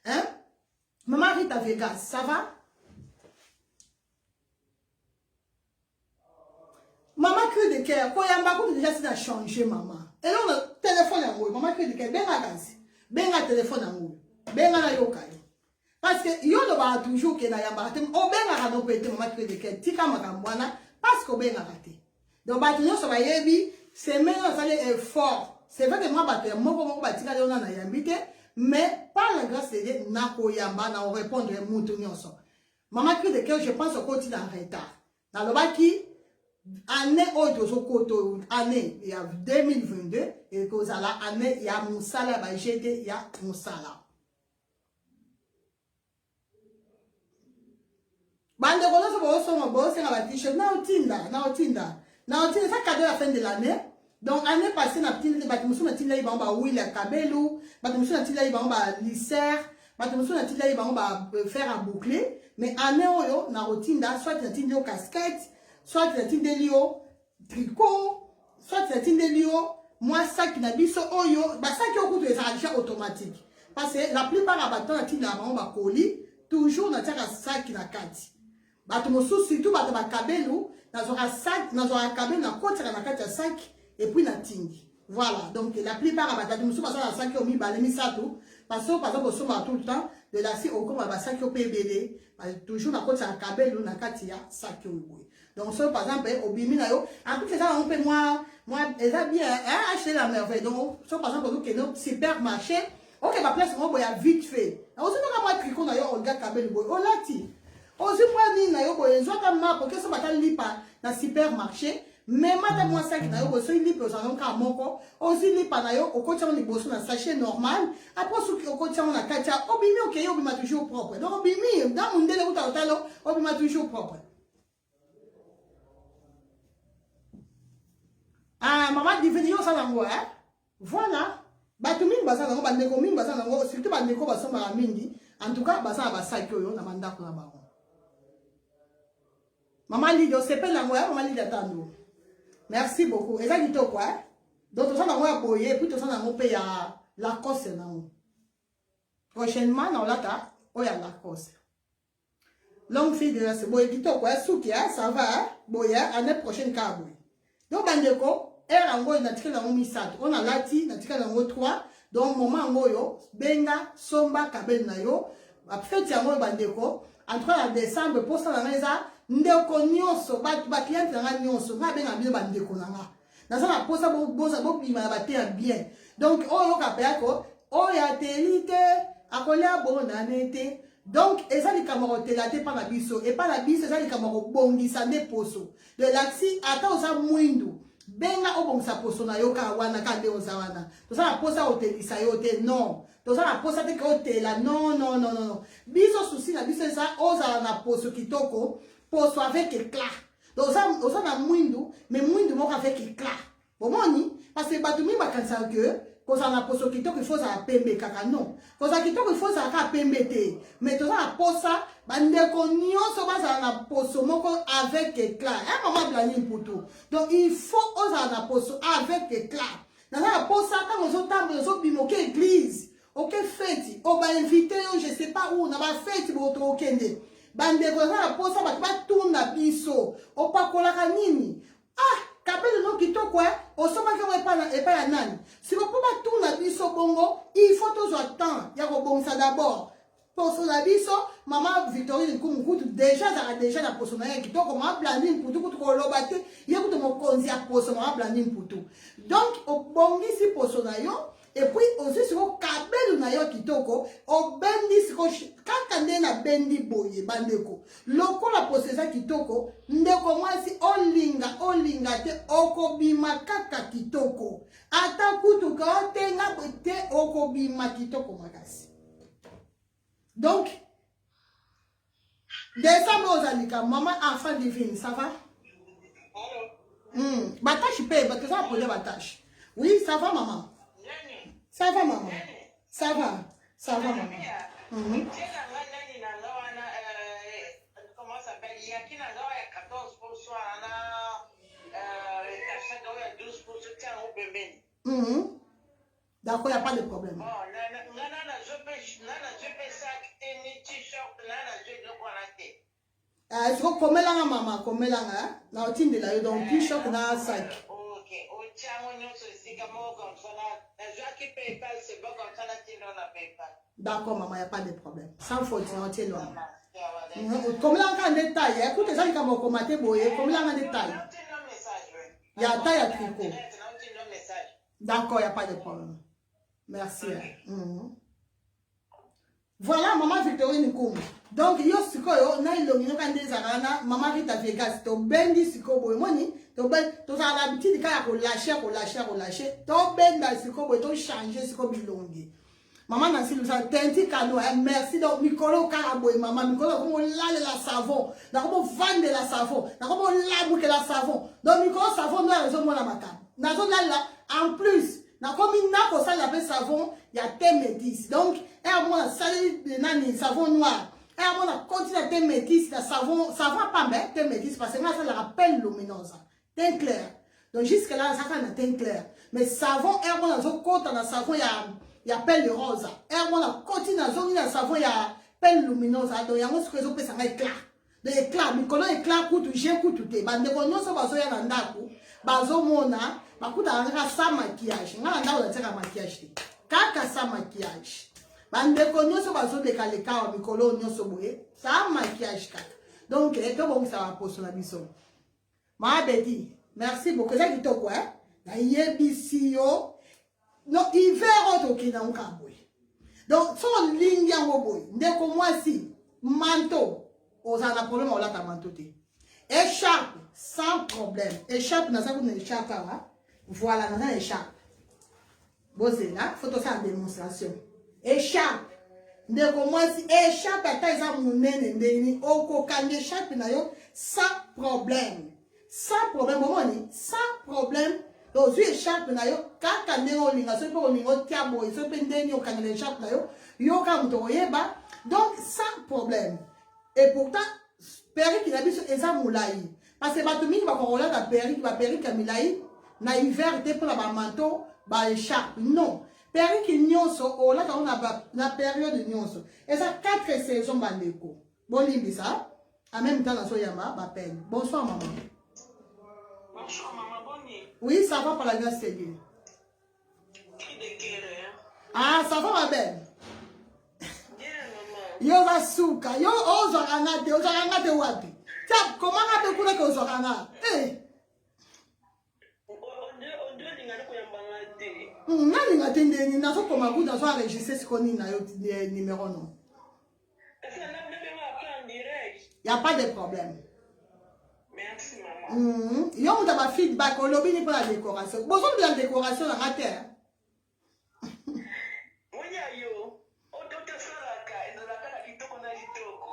hein maman Rita Vegas ça va cri de cœur, koyamba ko déjà c'est à changer maman. Et là on téléphone yango, maman cri de cœur, benga kasi. Benga téléphone yango. Benga na yoka yo. Parce que yo no ba toujours que na yamba te, o benga ka no pete maman cri de cœur, tika makambwana parce que benga ka te. Donc ba tunyo so ba yebi, c'est maintenant ça les effort. C'est vrai que moi ba te moko batika yo na yambite, mais par la grâce de Dieu na koyamba na répondre mutu nyonso. Maman cri de cœur, je pense au côté en retard. Dans le baki année autre année il y a 2022 et que ça la année il y a musala ba jeté il y a musala bande kono so bo so ba t-shirt na otinda ça cadeau à la fin de l'année. Donc année passée na petite ba musu na tinda ba ba wila kabelu ba musu na tinda ba ba lisser ba musu na tinda ba faire à boucler, mais année oyo na otinda soit na tinda casquette, soit tu as des lios, tricot, soit tu as des lios, moi ça qui n'a biso oyo, bah ça qui au de ça automatique. Parce que la plupart des bâtons qui n'a pas colis, toujours na tia ça qui n'a kati. Bah tu me soucies surtout bah tu vas kabelu, na zora sac, na zora kabelu na côté na kati sac et puis na tingi. Voilà, donc la plupart des bâtons, tu me soucies pas ça sac qui ont mis balé mis ça tout, parce que par exemple au sommet tout le temps de la si au comme bah sac qui au PBD, toujours na côté na kabelu na kati ya sac qui au. Donc, ça, par exemple, au bimi na yo, en plus, ça, on peut, moi, elle a bien, acheter la merveille. Donc, ça, par exemple, que nos supermarché, ok, ma place, on va vite fait. On se met à tricot na yo, on regarde kabel boy, on l'a dit. On se prend ni na yo, boy, on a ma, pour que ça va lipa na supermarché, mais madame, moi, ça, qui na yo, boy, ça, il lipa, on a un moko, on se lipa na yo, au côté, on est bossé na sachet normal, après, au côté, on a katia, au bimi, ok, au bima toujours propre. Donc, au bimi, dans mon délai, au bima toujours propre. Ah, maman dit venir ça nango, hein? Voilà. Batumine basa nango, bandeko mine basa nango, surtout bandeko basa mara mingi. En tout cas, basa basa kyo na mandako na bango. Maman Lidio, c'est pas nango, hein? Maman Lidio atando. Merci beaucoup. Et ça dit quoi, hein? Donc tout ça nango ya boye, puis tout ça nango pe ya Lacoste nango. Prochainement, on l'a oya Lacoste. Longue fille de la boye dit quoi, souki, hein? Ça va, hein? Boye, année prochaine kaboy. Donc bandeko erango na tika na misato on a lati na tika na 3 donc moment ngoyo benga somba kabel na yo ba fête yango bandeko entre la décembre pour ça na meza ndeko nyonso ba client na nyonso ba benga bien bandeko na nga na ça na posa bo bima ba te bien donc oyo ka peko oya telite akolia bona nete. Donc, et ça, les camarades te par la biso. Et par la biso, ça, les camarades bongisa ne poso. De l'axi, attends, ça, mouindou. Benga, o bongisa poso na yoka, wana, kade, ozawana. Tout ça, la posa, o te lisa, yote, non. Tout ça, la posa, te que la, non, non, non, non, non. Biso, souci, la biso, ça, oza, na poso, kitoko, poso avec éclat. Donc, ça, na mouindou, mais mouindou, mok avec éclat. Bon, moni, parce que, batumi, bakansa que, quand on a posé kitoko il faut ça pembe kaka non quand ça kitoko il faut ça ka pembe te mais tout ça a posa bandeko nyonso ba na poso moko avec éclat un moment blani puto donc il faut osa na poso avec éclat na la posa quand on tambo zo bimoke église OK fête on va inviter je sais pas où na ba fête boto okende bandeko na posa ba tourna biso o pa kolaka nini ah kabele no kitoko o soma ke pas ya nani si ko pas tout na biso bongo il faut toujours attendre ya ko bonsa d'abord pour so la biso maman Victorine Kumukutu déjà la poso na kitoko ma planning pour tout ko lobate ya ko mo konzi ya poso ma planning pour tout donc o bongi si poso na yo et puis aussi si ko kabele na yo kitoko o bendi si ko kaka nde na bendi boye bandeko loko la posesa kitoko ndeko mwasi olinga te okobima kaka kitoko ata kutu ka otenga te okobima kitoko makasi. Donc décembre ozalika maman enfant divine ça va batache paye parce que ça poser batache oui ça va maman ça va maman ça va maman comment ça s'appelle? Il y a qui n'a pas 14% d'accord, il n'y a pas de problème. Ce que comme là, maman, comme là, na otinde là, donc plus choc na sac. Ok, au tchango nyonso esika moko comme ça là, nazwaki PayPal, c'est bon comme ça là, tino na PayPal. D'accord, maman, il n'y a pas de problème. Sans faute, on tient loin. Comme là, on a des tailles, écoutez ça, il y a un commentaire, comme là, on a des tailles. Il y a taille à tricot. D'accord, il n'y a pas de problème. Merci. Voilà, maman Victorine Nkoum. Donc, yo siko yo, na ilongi no kande zarana, maman Rita Vegas, to bendi siko boy moni, to ben, to sa l'habitude ka ko lâcher, to benda siko boy, to changer siko bilongi. Maman Nancy Lousa, tenti cadeau, merci donc Mikolo Karaboy, maman Mikolo, comment lave la savon, comment vendre la savon, comment lave la savon. Donc Mikolo savon, nous avons la macam. Nous là, en plus, comme il n'a pas ça, il y a savon, il y a thé métis. Donc, et moi, ça, il savon noir. Et moi, on continue à thé métis, le savon, pas bien, thé métis, parce que là, ça le rappelle lumineuse. Teint clair. Donc, jusque-là, ça fait un teint clair. Mais savon, et moi, on compte dans le savon, il y a pelle rose. Et moi, on continue à zoner dans le savon, il y a pelle lumineuse. Donc, il y a un ce que je peux faire, ça éclat. De éclat, mais quand on éclat, coûte, j'ai coûté. Bande de cognon, ça va se faire dans le bazo mona, bakuta anga sa maquillage. Nga nda ola teka maquillage. Kaka sa maquillage. Bande konyo so bazo de kaleka wa mikolo nyonso boye, sa maquillage kaka. Donc to bon ça va poser la biso. Ma bedi, merci beaucoup. Ça kitoko hein. Na yebisi yo. Non, hiver auto ki na unkaboy. Donc son ligne yango boy. Ndeko mwasi manteau. Oza na problème ola ta manteau te. Écharpe, sans problème. Écharpe, nous avons une écharpe. Voilà, nous avons une écharpe. Bon, c'est là, il faut faire une démonstration. Écharpe. Nous avons une écharpe, sans problème. Sans problème, sans problème. Donc, écharpe, quand donc, sans problème. Et pourtant, perruque qui a mis eza moulaï parce que batumi va corolla la perruque milaï na hiver te pour la manteau ba écharpe non perruque nyonso o la on a na période nyonso et ça 4 saisons bandeko bon limbi ça en même temps na so yamba ba peine. Bonsoir maman. Bonsoir maman, bonne. Oui, ça va par la grâce de Dieu. Ah, ça va ma belle. Yo va souka, yo ozorangate wapi. Tiens, comment on peut couler que ozoranga? Eh. Nani ngatende na so koma ku dans so enregistrer ce qu'on na yo numéro non. Il y a pas de problème. Merci maman. Yo on a feedback au lobby pour la décoration. Bon, on la décoration la rater.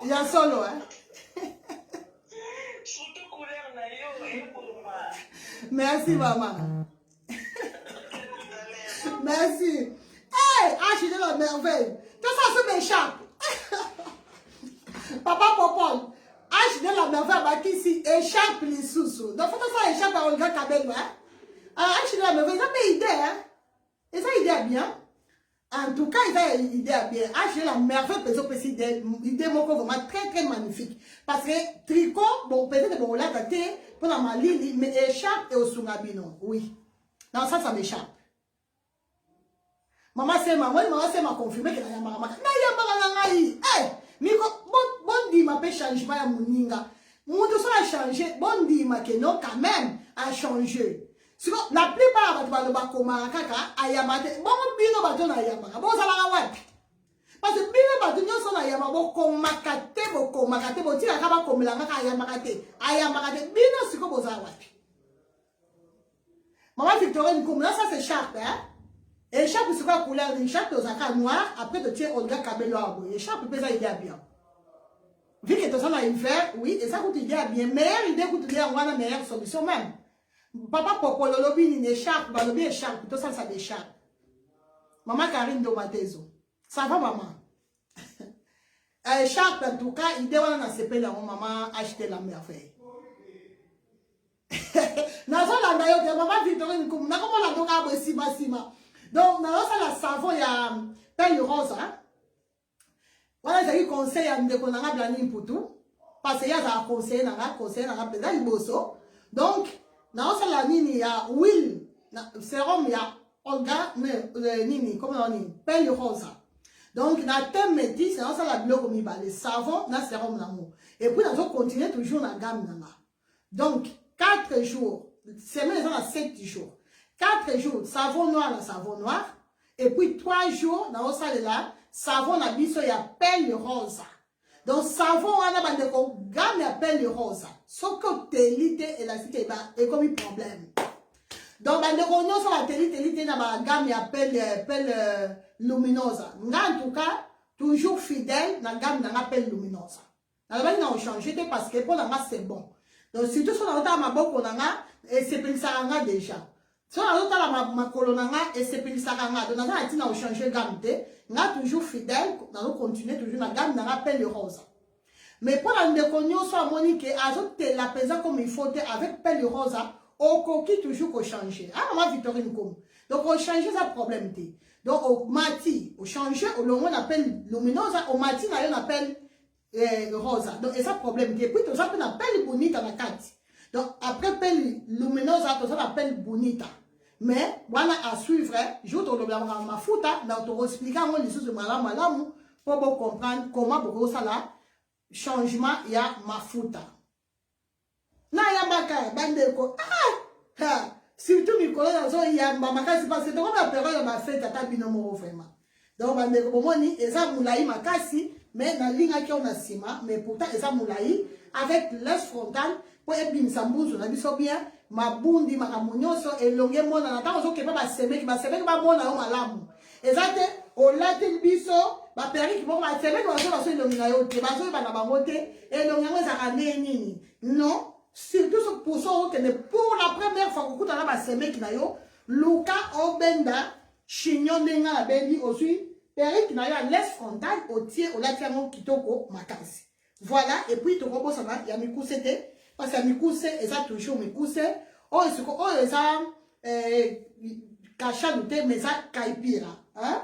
Il y a solo, hein? Merci, maman. Merci. Hey, acheter la merveille. Tout ça, c'est m'échappe. Papa Popon, acheter la merveille, bah, qui si échappe les sous-sous. Donc, faut que ça échappe à Olga Kabel, hein? Acheter la merveille, ça fait idée, hein? Et ça, idée bien. En tout cas, il a une idée bien. Acheter la merveille, peut-être une idée vraiment très très magnifique. Parce que tricot, bon, peut-être bon, là, pour la maline, mais échappe et au sungabino. Oui. Non, ça m'échappe. Maman, c'est ma confirmé que la yamara. Na yamara ngai. Eh, miko, bon dit ma pe changement ya muninga. Mon dossier a changé. Bon dit ma que non, quand même, a changé. La plupart de les gens kaka ayamate bon bino bato na yamaka bon ça la wapi parce que bino bato nyoso na yamaka bo komakate bo tira kaba komelanga ka ayamaka te bino siko bo za wapi. Maman Victorine Nkoum là ça c'est écharpe hein et écharpe c'est quoi couleur d'écharpe aux acas noir après de tirer Olga Kabelo abo écharpe peut ça idée bien vu que tout ça na hiver oui et ça coûte idée bien meilleure idée coûte idée on a meilleure solution même. Papa Popo, le lobby une écharpe, le lobby écharpe, tout ça, ça d'écharpe. Maman Karine Domatezo. Ça va, maman? Écharpe, en tout cas, il doit en accepter la maman acheter la merveille. Nazo la d'ailleurs, maman Victorine Nkoum, na comment la doka bo sima. Donc, nazo la savon, il y a pelle rose, hein? Voilà, j'ai eu conseil à me déconner blani pour tout. parce que y a un conseil n'a pas liboso. Donc na osala nini ya huile sérum ya orga nini comment on dit pelle rosa. Donc na thème métis c'est osala biloko mibale savon na sérum nango. Et puis on continue toujours na gamme nanga. Donc 4 jours, semaine à 7 jours. 4 jours savon noir na savon noir et puis 3 jours na osala là savon na biso ya pelle rosa. Donc savon on a bande ko gamme ya pelle rosa. Sauf que télité élastique et comme un problème. Donc bande ko nyonso la télité na ba gamme ya pelle luminosa. En tout cas toujours fidèle na gamme na pelle luminosa. Na ba na changer parce que pour la c'est bon. Donc surtout sur la maboko nanga et c'est pensaka nga déjà. So na la makolo nanga et c'est pensaka nga. Donc na tina o changer gamme te, nga toujours fidèle, na continuer toujours na gamme na pelle rosa. Mais pour la ndéconio soit Monique ajoute la pesant comme il faut avec pelle rosa, au coquille toujours qu'on change. Ah maman Victorine comme. Donc on change ça problème te. Donc au mati, au changer au long on appelle luminosa, au mati on appelle rosa. Donc et ça problème te. Puis tout ça on appelle bonita na carte. Donc après pelle luminosa tout ça on appelle bonita. Mais voilà à suivre, je te le blâme ma fouta, dans te expliquer moi les choses de malamu pour vous comprendre comment vous ça là changement ya mafuta. Na ya maka bande ko surtout mikolo zo ya makasi parce que dans la période ma fête ata binomo vraiment. Donc bande ko moni eza mulai makasi mais na linga ki on a sima mais pourtant eza mulai avec l'aise frontale pour ebimisa mbuzu na biso bien mabundi makamunyoso elonge mona na tango zo kepa ba semeki ba mona yo malamu. Ezate olate biso ba periki bon ba semeki ba so elonge na yo te ba so ba na bango te elonge ngo za nini. Non, surtout pour ça que pour la première fois que na ba semeki na yo luka obenda chignon denga la bendi aussi periki na yo à l'aise frontale au tie olate ngo kitoko makasi. Voilà et puis to kobo ça va ya mikuse te parce que mikuse eza toujours mikuse oh c'est ko oh eza kachadu te mais ça kaipira hein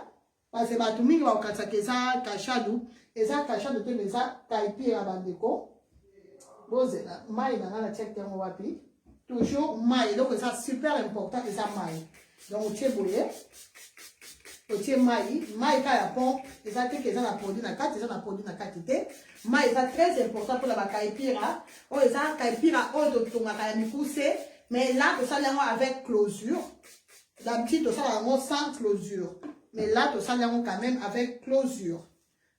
parce que batu mingi ba okatsa ke ça kachadu eza kachadu te mais ça kaipira bandeko bozela mai na check yango wapi toujours mai donc ça super important eza mai donc tu boye otie mai ka ya pont eza te ke eza na produit na kati eza na produit na kati te mai eza très important pour la bakaipira oh eza kaipira oh to tongaka ya mikuse mais là to sala yango avec closure d'habitude to sala yango sans closure mais là to sala yango quand même avec closure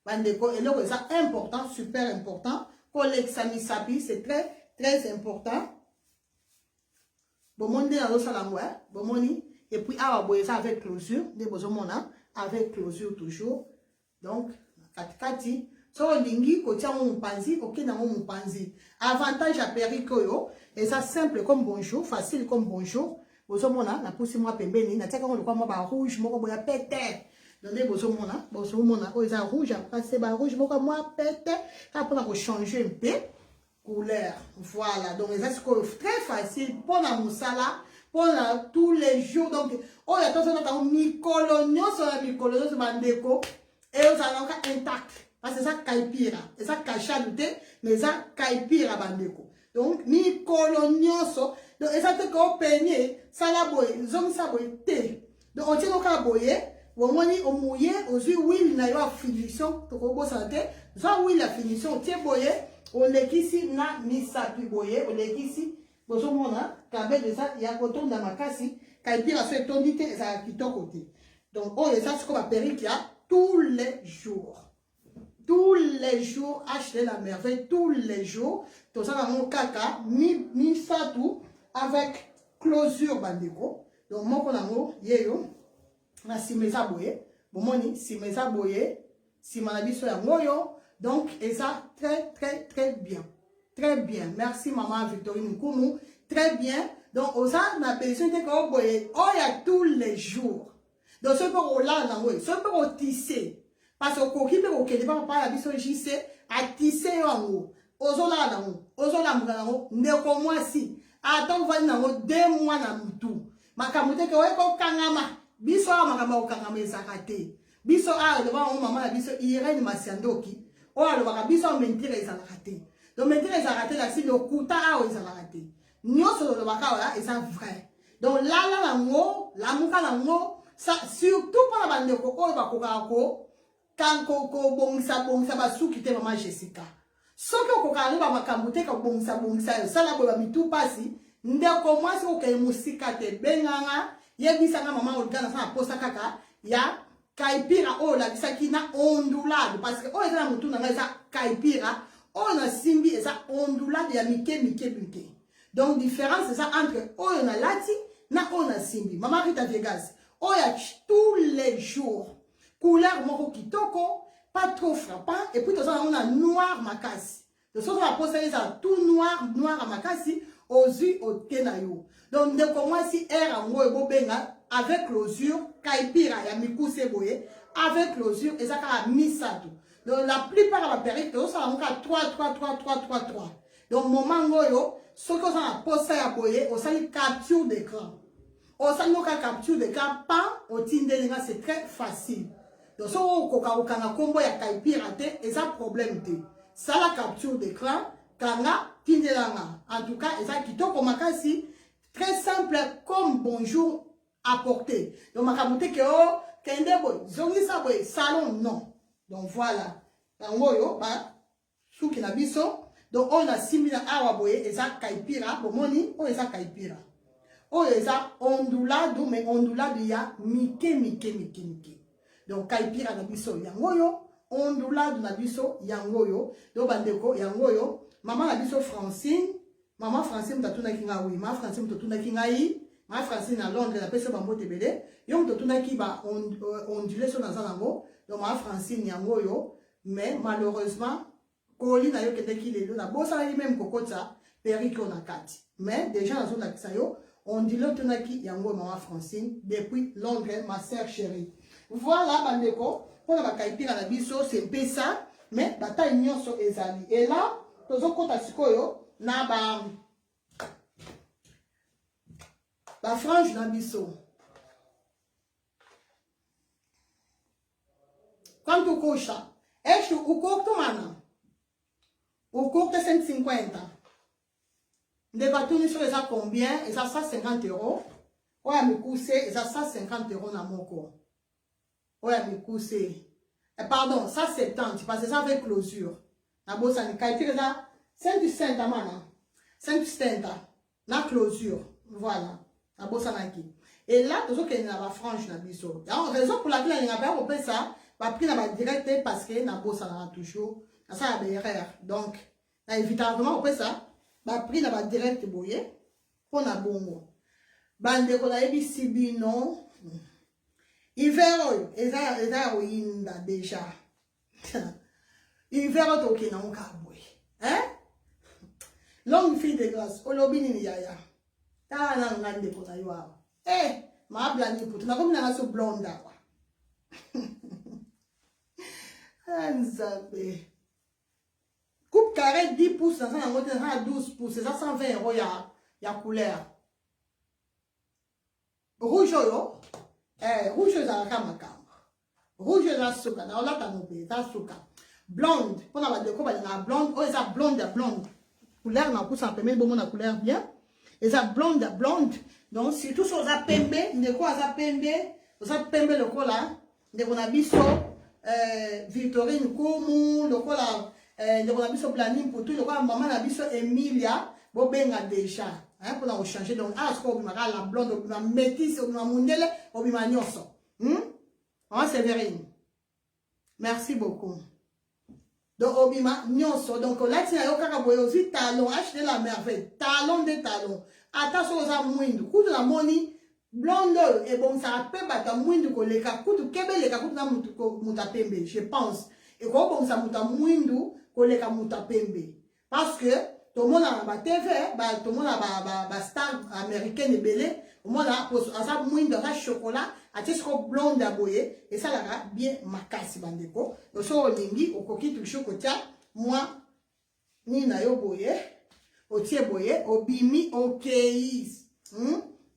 bandeko eloko eza important super important pour l'examisabi c'est très important bomoni na lo sala yango bomoni. Et puis, à ça avec closure, des besoins avec closure toujours. Donc, kati, so lingi, kotia mon panzi, ok, na mon panzi. Avantage à perikoyo, et ça simple comme bonjour, facile comme bonjour. Besoin na pousse moi pembeni, na tia comme le quoi moi ba rouge, moi boya pété. Donc, des besoin oh, ça rouge, après c'est ba rouge, moi pété. Après, on a changer un peu couleur. Voilà, donc, ça c'est très facile pour la moussala. Pour tous les jours donc oh il y a tout ça dans micolonio sur la micolonio sur bandeko et vous allez encore intact parce que ça kaipira et ça kachadute mais ça kaipira bandeko donc micolonio so donc et ça te ko peigner ça la boye zone ça boye te donc on tient encore boye au moins au mouiller aussi huile na yo finition to ko bossa te ça huile la finition tient boye on lekisi na misapi boye on lekisi bozomona kabe de ça ya kotonda makasi kaipira so etondite za kitoko te donc oh et ça c'est comme periki ya tous les jours acheter la merveille tous les jours to ça na mon kaka mi satu avec closure bandeko donc moko nango yeyo na simeza boye bomoni simeza boye simana biso ya ngoyo donc et ça très bien. Très bien. Merci, maman Victorine Nkoumou. Très bien. Donc, on a besoin de qu'on boye. Oh, il y a tous les jours. Donc, ce qu'on l'a, ce qu'on tisser. Parce que coquille peut qu'on pas pas la biso jissé à tisser en haut. Ozola nango. Ozola nango. Ndeko moi si. Attends, voilà nango 2 mois na mutu. Makamute ko eko kangama. Biso makamba okangama ezakate. Biso devant maman la biso Irene Masiandoki. Oh, alors biso mentire ezakate. Donc maintenant, ils ont raté là, si le kouta, ils ont raté. Nous, sur le baka, ils sont vrais. Donc là, la mouka, ça, surtout pour la bande de coco, il va coco, quand coco, bon, ça, va sous quitter maman Jessica. Ce que coco arrive à ma camouté, quand bon, ça, ça, la bola, mi tout passe, n'de commence au que musika te benganga, yebisanga maman, au gana, ça, posta kaka, ya, kaipira, oh, la bisaki na ondulade, parce que, oh, ils ont la moutou, n'a ça, kaipira, oh, na simbi, et ça, ondulade, ya mike. Donc, différence, c'est ça, entre, oh, on a lati, na, on a simbi. Maman Rita Vegas, oh, y a tous les jours, couleur moko kitoko, pas trop frappant, et puis, on a noir makasi. De ce qu'on va poser ça, tout noir à makasi, aux yeux, au tenayo. Donc, de comment si air en gros, benga, avec l'osure, kaipira, ya mikuse boye, avec l'osure, et ça, a mis ça tout. Donc, la plupart de la période, ça a 3. Donc, moment ngoyo, ce que ça a posé à boye, on s'allie capture d'écran. On s'allie capture d'écran, pas au tindelinga, c'est très facile. Donc, ça, on a combo ya kaipira, et ça, problème, ça, la capture d'écran, kanga, tindelanga. En tout cas, et ça, qui tombe comme makasi, très simple, comme bonjour apporté. Donc, ma camoté que, oh, kende boy, zongi sa boy, salon, non. Donc, voilà. Ngoyo, bah, sou ki na biso. Donc, on a 6 000 awa boye, et ça, kaipira, bomoni, on ça kaipira. On ça, ondulado, mais ondulado ya, mike. Donc, kaipira na biso, yangoyo, ondulado na biso, yangoyo. Donc, bandeko, yangoyo, maman na biso Francine, maman Francine, tatuna kinga oui, maman Francine, tatuna kinga yi, maman Francine à Londres, la pese bambo tebele, yon tatuna ki ba, ondulé sur na zanango, donc maman Francine, yangoyo, mais malheureusement, Koli na yo kende ki lelo na bosa li même kokota periko na kati. Mais déjà dans zone akisa yo, on dit le tonaki yango maman Francine depuis Londres, ma sœur chérie. Voilà bandeko, pour la kaipira na biso c'est un peu ça, mais bataille nyonso ezali. Et là, tozo kota sikoyo na ba frange na biso. Quand tu couches, est-ce que tu cours mana? Au cours de 150. Les bateaux sur les combien? Et ça 150 €. Ouais, me cousser, et ça 150 € dans mon corps. Ouais, me cousser. Pardon, ça 70, parce que ça fait closure. La bosse en calcul, ça 5 cents à mana. 5 cents. La closure. Voilà. La bosse en qui. Et là, tout ce qui est dans la frange, na biso. La raison pour laquelle il y a pas on ça, va prendre la direct parce que la bosse en toujours. Ça a des erreurs. Donc, évidemment, on peut ça. Bah, pris dans la direct boye. On a bon. Bande, on a ébi non. Hiver, et ça, déjà. Hiver, ok, non, boye. Hein? Longue fille de grâce. Olobini ni yaya. Ta na ngande ko na yo. Eh, ma blani pour. Na comme na so blonde. Anzabe. Coupe carré 10 pouces, ça a 12 pouces, ça 120 €, il y a couleur. Rouge, rouge, ça a caméra. Rouge, ça a souka, on l'a tanopé, ça a souka. Blonde, on a de quoi, blonde, oh, ça blonde. Couleur, on a poussé un peu, mais bon, on a couleur bien. Et ça blonde. Donc, si tout ça a pembe, de quoi ça pembe, le quoi là, de quoi on a biso, Victorine Koumou, le quoi là, de quoi on a biso planning pour tout, le quoi maman a biso Emilia, bon benga déjà, hein, pour la changer. Donc, ah, ce qu'on a la blonde, on a métisse, on a mondele, on a nyoso. Maman Séverine, merci beaucoup. Donc, obima, nyonso. Donc, là, tu as eu aussi talon, acheter la merveille. Talon de talon. Attention aux amouindes. Coup de la money, blonde, et bon, ça rappelle, bah, ta mouinde, que les cas, coup de kebe, les cas, coup de moutapembe, je pense. Et quoi, bon, ça mouta mouinde, que les cas moutapembe. Parce que, tout le monde a ma TV, bah, tout le monde a ma star américaine et belé, tout le monde a, ça mouinde, ça chocolat, à ce blonde à boyer, et ça, là, bien, ma casse, bandeko. Donc, ça, au lingi, au coquille, tout chocolat, moi, ni na yo boye, au tie boye, au bimi, au keis,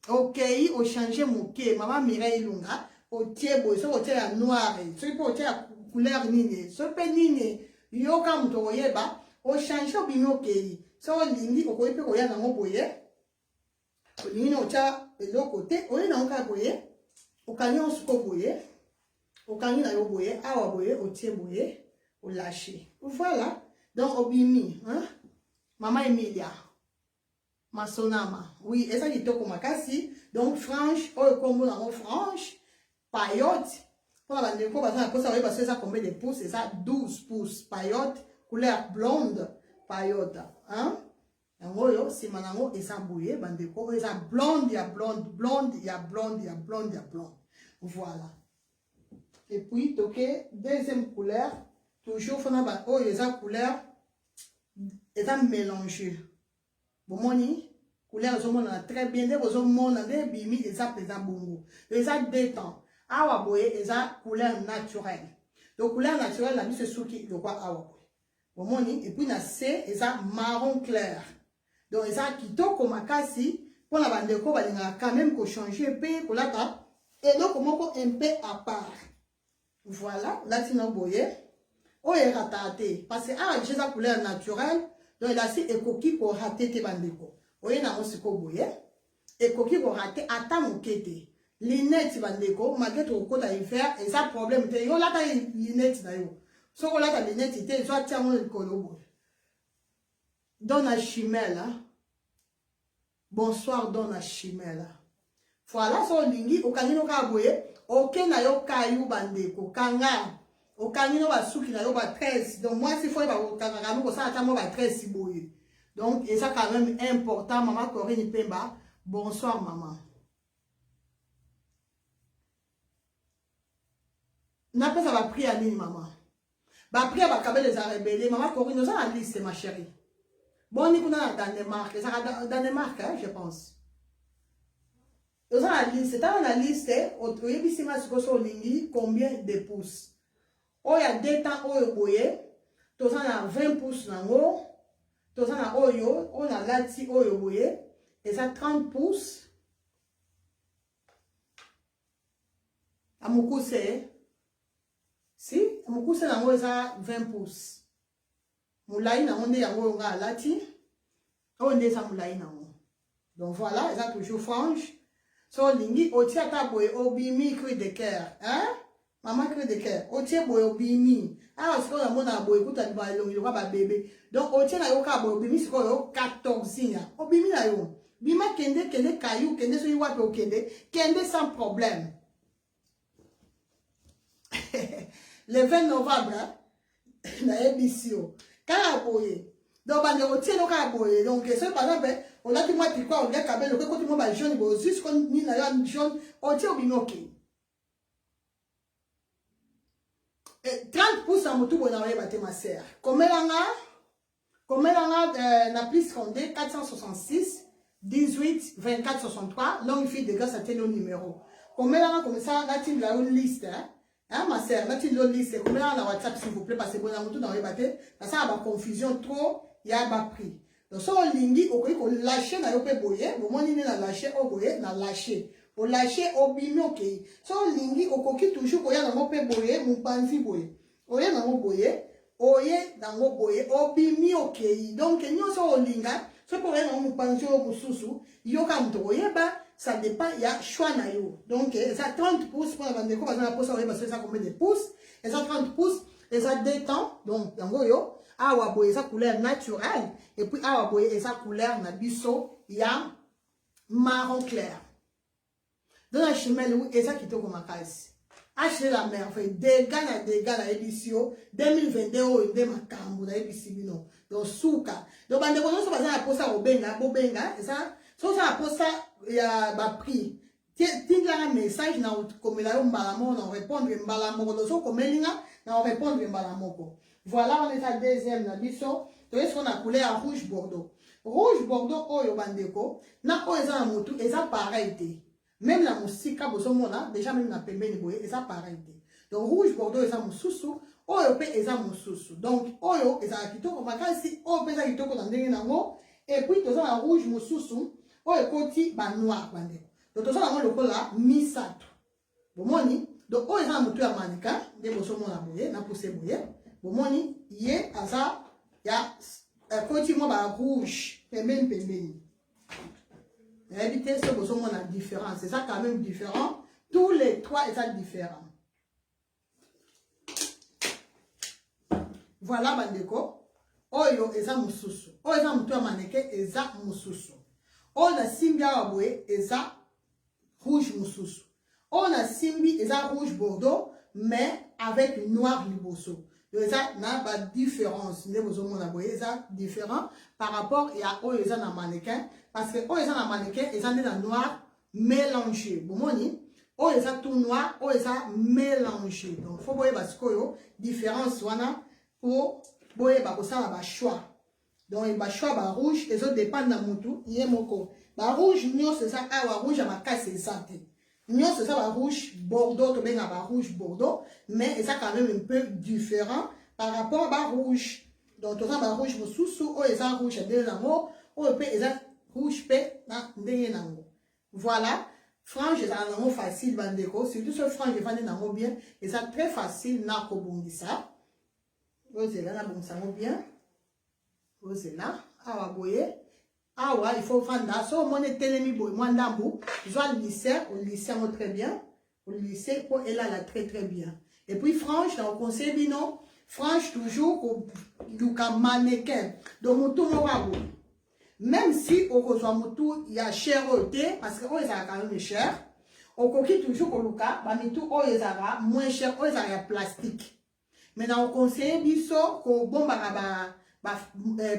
au kei, au changer mon ke, maman Mireille Lunga, au tie boye, au tie noir, ce qui peut au tie couleur nini, ce pe nini, yo kam to yeba, o change obimi okei so olingi okoyi mpe koya nango boye olingi na otya eloko te oye nango kaka boye okangi osuko boye okangi na yo boye awa boye otie boye olâché voilà donc obimi hein? Mama Emilia Masonama oui eza kitoko makasi donc franche oyo kombo nango franche paillotte pour la bandeko baza na posa oyo baso eza combien de pouces eza 12 pouces paillotte couleur blonde paillotte hein yango oyo nsima nango eza boye bandeko oyo eza blonde ya blonde blonde ya blonde ya blonde ya blonde voilà et puis toke deuxième couleur toujours fona ba oyo eza couleur eza mélangé bomoni couleur ozomona très bien nde bozomona nde bimi eza mpenza bongo eza détend awa boye eza couleur naturelle donc couleur naturelle na biso esuki lokwa awa boye bomoni et puis na se eza marron clair donc eza kitoko makasi mpona bandeko balingaka quand même kochange mpe kolata eloko moko un peu à part voilà olati na boye oyo erata te parce que awa eza couleur naturelle donc elasi ekoki korate te bandeko oye nango siko boye ekoki korate ata moke te linette bandeko malgré tokokota hiver eza problème te yo olata linette na yo soki olata linette te ezo atia yango likolo boye Donna Chimela bonsoir Donna Chimela voilà so olingi okangi no kaka boye oke na yo kayu bandeko kanga okangi no basuki na yo ba 13 donc moi si faut ba okanga no kosala ta mo ba 13 boye donc et ça quand même important maman Corinne Pemba bonsoir maman n'a pas ça va prier à nini maman ba prier ba kabel les rebelles maman Corinne nous a la liste ma chérie bon ni kuna dans Danemark ça Danemark hein, je pense nous a la liste c'est dans la liste oyebisi ma sikoso lingi combien de pouces oya détend oyo boye toza na 20 pouces nango toza na oyo on a lati oyo boye et ça 30 pouces amukuse si amukuse nango eza 20 pouces mulai nango nde yango nga lati oyo nde eza mulai nango donc voilà eza toujours franche so lingi otia ta boye obimi cri de cœur hein maman cri de cœur otie boye obimi awa sikoyo namona boye kuta balongi loka babebe donc otie na yo kaka boye obimi sikoyo 14 ya obimi na yo bima kende kayu kende soki wapi okende kende sans problème le 20 novembre na ebisio kaka boye donc bandeko tie no kaka boye donc soki par exemple olati mwa tricot olia kabelo okoti mwa ba jaune boye jusqu'au ni na yo jaune otie obimi okende 30 pouces à motu boye na oyeba te ma sœur komelanga na plus condé 466 18 24 63 longue fille de grâce à tel numéro komelanga comme ça lati la liste hein ma sœur lati lo liste komelanga na WhatsApp s'il vous plaît parce que boye na motu na oyeba te parce que ba confusion trop ya ba prix donc so lingi okoki ko lâcher na yo pe boye bomoni ni na lâcher o boye na lâcher o lâcher obimi okei so lingi okoki toujours koya nango pe boye mupanzi boye oye nango boye obimi okei donc nyonso olinga so ko oye nango mupanzi o mususu yoka moto oyeba ça dépend ya choix na yo donc ça 30 pouces pour la bandeko baza na posa oyeba so ça combien de pouces et ça 30 pouces et ça détend donc yango yo awa boye ça couleur naturelle et puis awa boye ça couleur na biso ya marron clair. Dans la chimelle, oui, et ça qui te commence. Acheter la merveille, dégâts na édition 2022 ou de makambo na édition donc souka. Donc bande kono so baza na posa bobenga et ça so ça posa ya ba prix. Tinga un message na komela yo mbala mo na répondre mbala mo ko so komelinga na répondre mbala moko. Voilà, on est à deuxième na biso. To est-ce qu'on a couleur rouge bordeaux. Rouge bordeaux oyo bandeko na o eza na motu eza pareil te. Même la musique, déjà même la pembeni boye, eza pareil. Donc rouge bordeaux eza mususu, oyo pe eza mususu. Donc oyo eza kitoko makasi, oyo pe eza kitoko na ndenge nango, et puis toza na rouge mususu, oyo koti ba noir bandeko. Donc toza na lokola misato. Bomoni, donc oyo eza mutu ya manika, nde boso mona boye, na pousse boye. Bomoni, ye aza ya côté moi ba rouge pembeni. Évitez ce que on a différence, c'est ça quand même différent. Tous les trois sont différents. Voilà bandeko. Oyo eza mususu. Oyo eza mutu ya maneke eza mususu. Oyo na simbi awa boye eza rouge mususu. Oyo na simbi eza rouge bordeaux mais avec noir liboso. Donc eza na ba différence. Nde bozomona boye eza différent par rapport à oyo eza na mannequin parce que oyo eza na mannequin eza nde na noir mélangé. Bomoni oyo eza tout noir, oyo eza mélangé. Donc faut boye basikoyo différence wana pour boye bakosala ba choix. Donc ba choix ba rouge ezo dépend na mutu yemoko. Ba rouge nyonso eza awa rouge ya makasi ezate. Nyonso eza ba rouge bordeaux to benga ba rouge bordeaux mais eza quand même un peu différent par rapport ba rouge. Donc toza ba rouge mosusu o eza rouge ndenge nango o pe eza rouge pe na ndenge nango. Voilà. Frange eza nango facile bandeko, surtout ce frange evandi nango bien, eza très facile na kobongisa. Ozela na bonsango bien. Ozela awa boye. Awa il faut vendre so mone telemi boye moi ndambu, joie lycée, au lycée très bien. Au lycée pour elle a très très bien. Et puis frange dans conseil bino, frange toujours au luka mannequin. Donc mutu mo wabo. Même si au kozwa mutu ya cher ote parce que o ça quand même cher. Au koki toujours au luka ba mitu o ezara moins cher o ezara plastique. Maintenant, on conseille biso ko bomba ba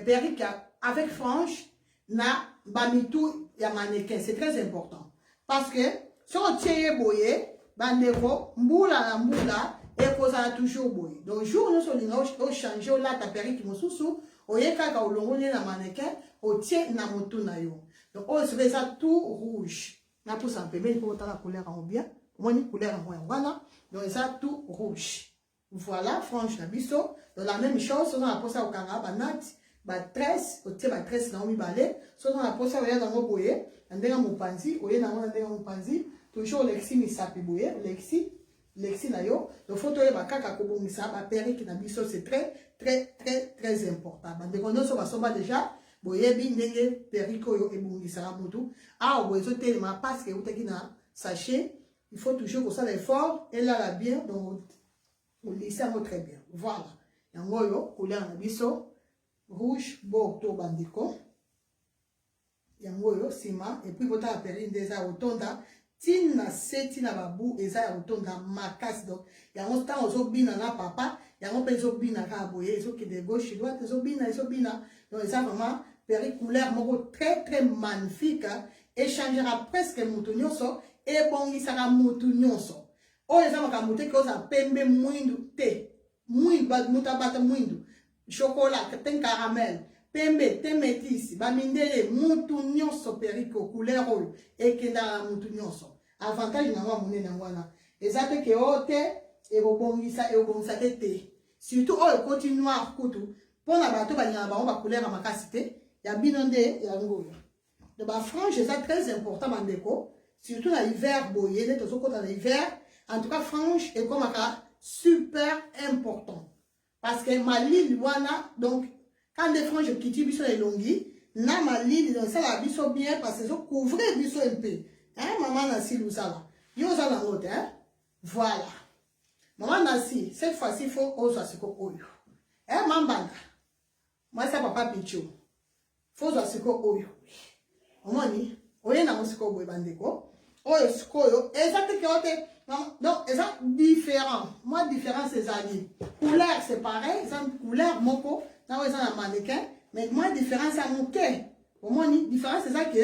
perruque avec frange na bamitou ya mannequin. C'est très important. Parce que si on tient boye, bandeko, mboula na mboula, et kozala toujours boye. Donc, jour nous sommes au changer, là ta perruque mosusu, o yeka o longo na mannequin, o tient na motu na yo. Donc, on se fait ça tout rouge. Na pour ça, il faut la couleur en bien. Moi, ni couleur en moins. Voilà. Donc, ça tout rouge. Voilà, frange na biso. Donc la même chose, on a posé au kanga, banat, ba tresse, au tie ba tresse na omi balé. So on a posé au ya dans boye, ndenga mopanzi, oye na ndenga mopanzi, toujours lexi mi sapi boye, lexi na yo. Donc photo ye ba kaka ko bomisa ba perruque na biso, c'est très très très très important. Bande kono so ba soba déjà boye bi ndenge perruque yo e bomisa ra mutu. Ah boye so tellement parce que utaki na sachet, il faut toujours que ça l'effort et là la bien donc au lycée très bien. Voilà. Yango yo couleur na biso rouge bordeaux bandiko. Yango yo sima et puis bota appeler déjà autonda tina seti na babu eza autonda makasi donc yango temps ozo bina na papa yango pe zo bina ka boye zo ki de gauche droite zo bina donc ça vraiment péri couleur moko très très magnifique et changera presque mutu nyonso et bongisaka mutu nyonso. O eza makambo te koza pembe mwindu te. Mwindu ba mutabata mwindu. Chocolat, ten caramel, pembe, te métis, ba mindele mutu nyonso periko couleur oyo ekenda mutu nyonso. Avantage na mwa munene ngwana. Ezate ke ote e bongisa te. Surtout oyo koti noir kutu. Pona bato ba nyama ba couleur makasi te, ya binonde ya ngoyo. De ba frange c'est très important bandeko, surtout na hiver boye, ne tozo kota na hiver. En tout cas, frange est comme un super important. Parce que ma ligne, voilà, donc, quand les franges qui tirent sur les longues, na ma ligne, donc ça la biso bien, parce que ça couvre biso un peu. Hein, maman Nassi, ou ça là. Yo, ça la note, hein. Voilà. Maman Nassi, cette fois-ci, il faut oser ce qu'on oyo. Hein, maman, moi, ça papa Pichou. Faut oser ce qu'on oyo. Maman, ni, oye na musiko boy bandeko. Oyo, skoyo, exactement que donc, c'est différent. Moi, différent, c'est ça. Couleur, c'est pareil. C'est une couleur, moko. Là, c'est un mannequin. Mais moi, différent, c'est mon cœur. Pour moi, différent, c'est ça que.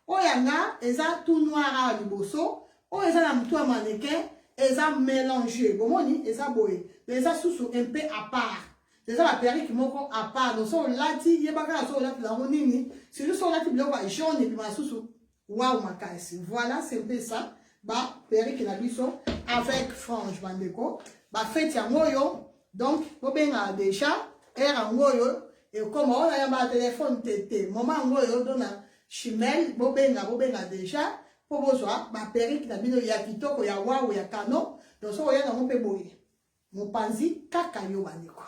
Oh, yanga, c'est tout noir à liboso. Oh, c'est un tout mannequin. Et ça mélangé. Pour moi, c'est ça boy. Mais ça sous un peu à part. C'est ça la perruque moko à part. Donc, ça, là, il y a pas de chose là, la ronini. C'est juste là, tu vois, jaune et puis ma sous. Waouh, ma caisse. Voilà, c'est un peu ça. Ba perruque na biso avec frange bandeko ba fête ya ngoyo donc bobenga déjà era ngoyo et comme on a un téléphone tété moment ngoyo dona chimel bobenga déjà pour bozwa ba perruque na bino ya kitoko ya waou ya kano donc so ya na mo pe boye mo panzi kaka yo bandeko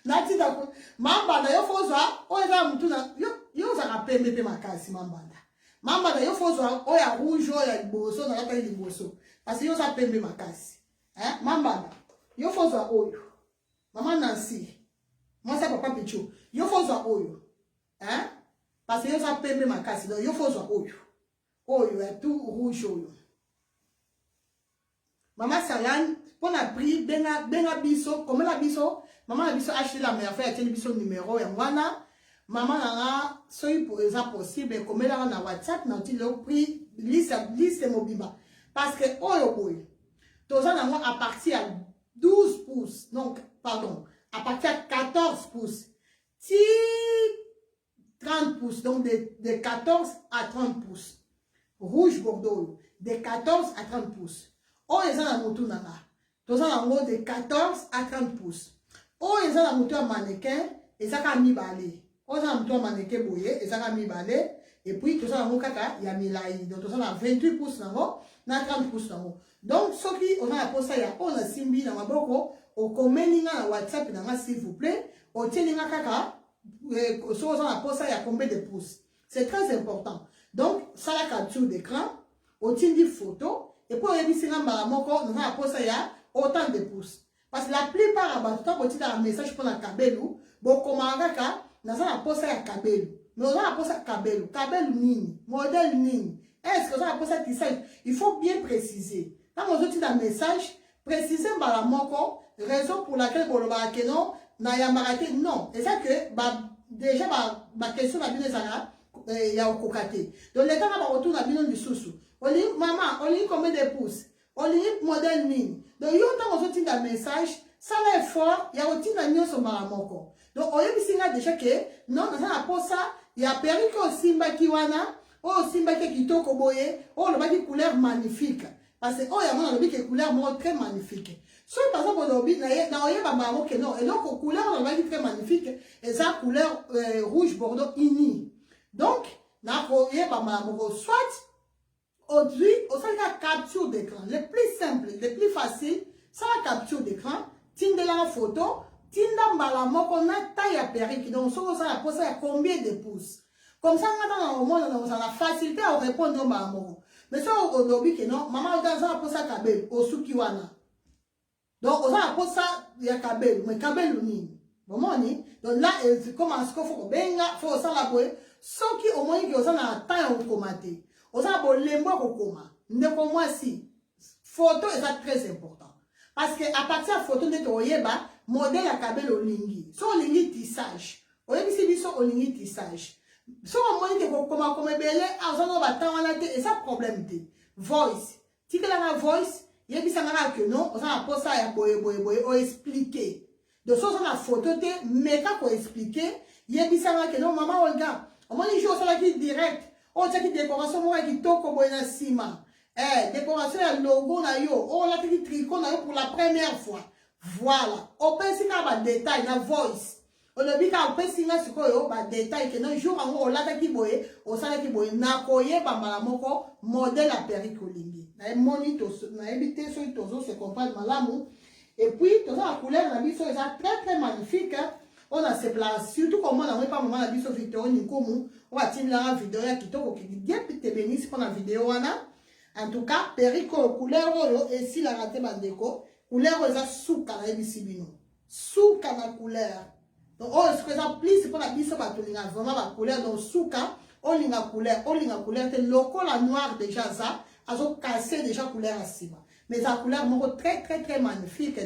natinda ko mambanda yo fozwa oza mutu na yo za pembe pe makasi mambanda yo fozwa oya rouge oya liboso na kata liboso parce que yo za pembe makasi mambanda yo fozwa oyo mama Nancy moi ça papa Pichu yo fozwa oyo parce que yo za pembe makasi donc yo fozwa oyo ya tout rouge oyo Maman Sayan, pour la prix, benga biso, comme la biso, maman a biso acheté la meilleure fait, elle a biso numéro, et voilà, maman a, soy pour exemple possible, comme elle a na WhatsApp, n'a dit le prix, liste mobile. Parce que, oh, tous en avons à partir à 12 pouces, donc, pardon, à partir à 14 pouces, si 30 pouces, donc de 14 à 30 pouces, rouge Bordeaux, de 14 à 30 pouces. Oh, ils ont la moto nana. Tous en haut de 14 à 30 pouces. Oh, ils ont la moto à mannequin et ça a mis balai. Oh, ils ont la moto à mannequin bouillé et ça a mis balai. Et puis, tous en haut kaka, il y a milaï. Donc, tous en a 28 pouces dans haut, na 30 pouces dans haut. Donc, ceux qui ont la poste, il y a on a simbi dans ma boko, au commenting na WhatsApp dans s'il vous plaît, au tieninga kaka, ceux qui ont la poste, il y a combien de pouces. C'est très important. Donc, ça la capture d'écran, au tien photo. Et pour les bisins baramoko, nous avons posé autant de pouces. Parce que la plupart de temps, quand tu as un message pour la kabelu, bon comme agaka, nous avons posé à kabelu. Mais on a posé à kabelu, kabelu nini, modèle nini. Est-ce que ça a posé à tissage? Il faut bien préciser. Quand on dit un message, préciser baramoko, raison pour laquelle on va que non, n'a ya maraté non. Et ça que déjà ma question va bien ça il y a au cocaté. Donc les temps on retourne à bilan du sous-sous. On dit, maman, on dit combien de pouces? On dit modèle mine. Donc, il y a autant de un message, ça va être fort, il y a aussi un message sur Maramoko. Donc, on y a déjà que, non, dans un rapport ça, il y a Perico Simba Kiwana, oh Simba Kitoko Boye, oh le baki couleur magnifique. Parce que, oh, il y a un baki couleur très magnifique. Soit par exemple, on a dit, non, il y a un Maroc, non, et donc, couleur, on a dit très magnifique, et ça, couleur rouge Bordeaux ini. Donc, il y a un Maroc, soit, aujourd'hui, on a la capture d'écran. Le plus simple, le plus facile, c'est la capture d'écran. Tinde la photo, tinde mbalamo qu'on a taille à périque. Donc, on a posé à combien de pouces. Comme ça, on a la facilité à répondre au mbalamo. Mais ça, on a dit que non, maman, on a posé à kabel, au sukiwana. Donc, on a posé à kabel, mais kabel ou ni. Bon, donc là, c'est comme un scope, il faut ça la bouée. Ceux qui au moins, qui ont un taille au commenter. Osa bo lembo kokoma ndeko mwasi photo est très important parce que à partir de photo de toyeba modèle à kabel olingi so olingi tissage oyebisi biso olingi tissage so omoni ke kokoma comme belé azongo batanga te et ça problème te voice tikela na voice yebisa ngana que non osa posa ya boye o expliquer de so na photo te mais ka ko expliquer yebisa ngana que non maman olga omoni jo sala ki direct. Oh, tu as une décoration qui toko boina sima. Décoration à logo na yo. Oh, là tu tricot na yo pour la première fois. Voilà. On peut si ka détail na voice. On a dit qu'on peut si na suko yo ba détail que non jour en là ta ki boye, o sala ki boye na koye ba malamoko modèle à pericolingi. Na monito na éviter so tozo se comprendre malamu. Et puis tozo la couleur na biso est très très magnifique. On a ces places, surtout comme on n'a pas moment la biso Victor Nikomu, on va tirer la vidéo qui bien te bénisse pour la vidéo. En tout cas, perico couleur et si la raté bandeko, couleur est souka la ebisibino. Souka la couleur. Donc, oh, ce que ça plus pour la biso batolinga vraiment la couleur donc souka, on linga couleur, c'est loco la noire déjà ça, azo cassé déjà couleur à cima. Mais la couleur est très très très magnifique,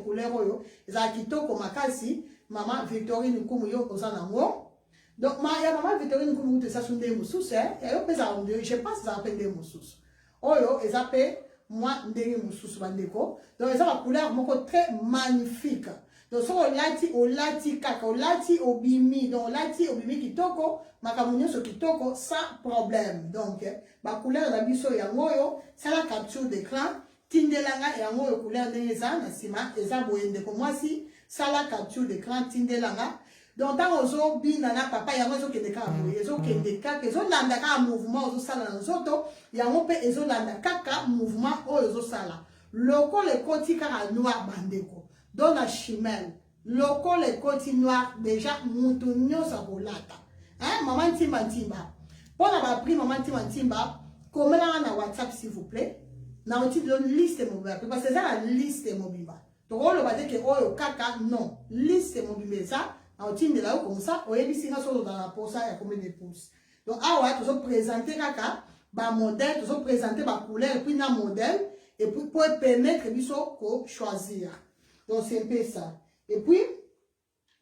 couleur oyo. Ça kitoko makasi, maman Victorine Nkumuyo ozanango. Donc maman Victorine Nkumuyo ça sunde mususu et yo pesa je pense ça appelle des mususu. Oyo ezape moi ndenge mususu bandeko. Donc ça la couleur moko très magnifique. Donc so olati kaka olati obimi donc olati obimi kitoko makamunyo so kitoko sans problème. Donc ba couleur la biso ya ngoyo ça la capture d'écran tindelanga ya ngoyo couleur ndeza na sima eza boyende ko mwasi ça la capture d'écran tindelanga. Donc tant ozo bina na papa ya ngozo kende ka boye ezo kende kaka ezo landa ka mouvement ozo sala na nzoto ya ngope ezo landa kaka mouvement ozo sala loko le koti kaka noir bandeko. Dans la chimelle, Loko le côté noir déjà moutonio sa bolata. Hein, maman timba timba. Pour avoir pris maman timba timba, comment là na WhatsApp s'il vous plaît? Na on donne liste mobile parce que c'est ça la liste mobile. Donc on va dire que oh kaka non, liste mobile ça, na on tient de là comme ça, on est ici dans la poche ça il y a combien de pouces. Donc ah ouais, tu vas présenter kaka ba modèle, tu vas présenter ba couleur et puis na modèle et puis pour permettre biso ko choisir. Donc c'est un peu ça. Et puis,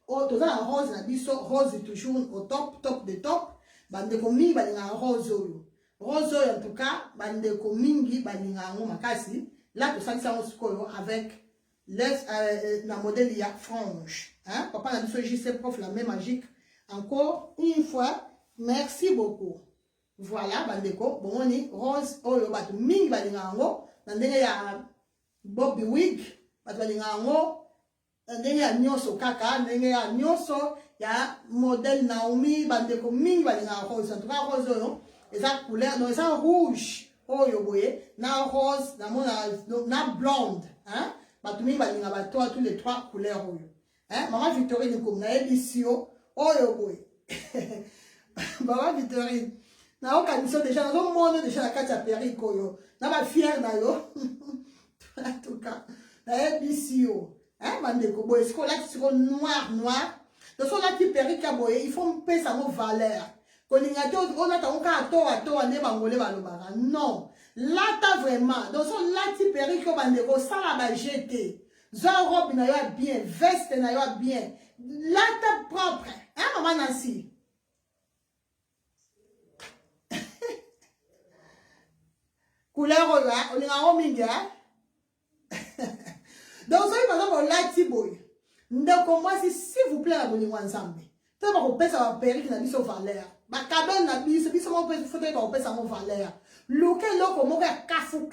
oh, tout ça en rose, la biso, rose est toujours au top de top. Bande komingi balinga rose oyo. Rose oyo, en tout cas, bande komingi balinga ngo makasi. Là, tout ça, c'est avec la modèle, il y a frange. Hein? Papa n'a dit JC Prof, la même magique. Encore une fois, merci beaucoup. Voilà, bande ko, bon, on est rose oyo, batu mingi balinga ngo. Nandenge ya Bobby Wig, batu balinga ngo. Ndenge ya nyoso kaka, ndenge ya nyoso ya modèle Naomi bandeko mingi balinga rose. En tout cas rose oyo eza couleur donc eza rouge oyo boye na rose na mona na blonde hein batu mingi balinga bato tous les trois couleurs oyo hein maman Victorine comme na ebisio oyo boye maman Victorine na okaniso déjà na monde déjà la kati ya perrique oyo na ba fier na yo en tout cas na ebisio. Hein, bandeko, boye, ce qu'on a qui sont noir. Donc, ce qu'on a qui perrique à boye, il faut payer sa valeur. Quand il y a on a à toi, ne bangolé balobara. Non. Là, t'as vraiment. Donc, ce là qui perrique au bandeko, ça la va jeter. Zan robe na yo bien, veste na yo bien. Là, t'as propre. Hein, maman Nancy? Couleur, on est en minga. Donc, ça, par exemple, là, boy. Donc, moi, s'il vous plaît, abonnez-vous ensemble. Tu vas vous payer sa perruque qui n'a pas de valeur. Ma cadeau n'a pas de valeur. Payer sa valeur. Lequel, là, comme on va kafou.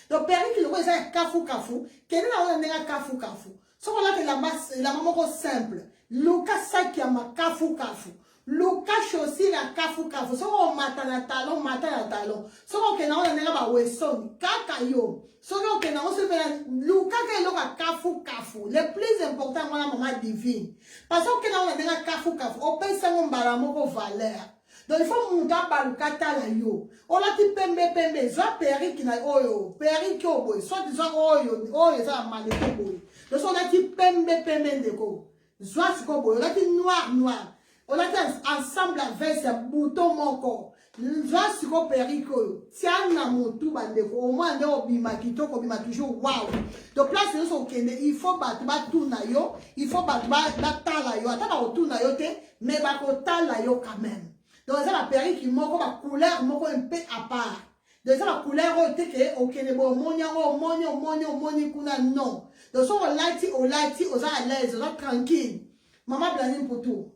Donc, perruque, le roi, c'est kafou. Quel est la kafou? Ce qu'on a que la maman simple. Le cas, ça qui a ma kafou. Le cas, chaussure, la kafou. Ce qu'on matin à talon. Ce qu'on a pas wesson. Kakayo. Ce qu'on a se fait le cas kafou. Le plus important, moi, la maman divine. Parce que nous avons kafou. On paye ça, on va valeur. Donc, il faut monter par le kata yo. On a dit pembe. Soit perrique qui n'a oyo. Perrique oyo. Soit disant oyo. Ça a mal de boy. Donc, on a dit pembe de ko. Soit ce qu'on boy. On a dit noir. On a dit ensemble avec ce bouton mon corps. Soit ce qu'on perrique oyo. Tiens, na motu bandeko. Au moins, on a obima kito, obima toujours waouh. Donc, là, c'est ce qu'on il faut battre tout na yo. Il faut battre la yo. Attends, tout na yo te. Mais battre la yo quand même. Donc, c'est la perruque qui m'a la couleur un peu à part. Donc, c'est la couleur ok, non. Donc, on lighty, on à l'aise, on tranquille. Maman Blanine pour tout.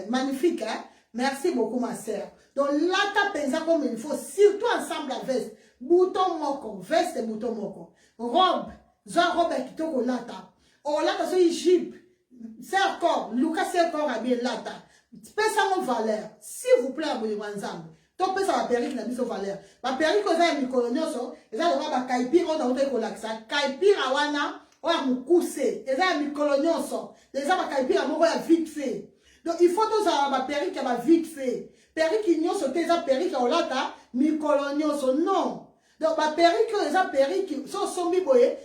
Magnifique, hein? Merci beaucoup, ma sœur. Donc, là, tu as pensé comme il faut, surtout ensemble la veste. Bouton moko, veste et bouton moko. Robe, robe qui te lata. Oh, là, tu as une jupe. C'est encore, Lucas, c'est encore à bien lata. Pesa mon valeur. S'il vous plaît, abonnez-vous ensemble. Donc, pesa la perruque n'a pas valeur. La perruque, vous avez mis colonioso. Et ça, on va kaipir, on a outé kolaksa. Kaipir, awana, on a moukousé. Et ça, mi colonioso. Et ça, on kaipir, on a vite fait. Donc, il faut tous avoir la perruque qui va vite fait. Perruque, il y a ce que ça perruque, on l'a ta, mi colonioso. Non. Donc, la perruque, les perruque, sont mi boye.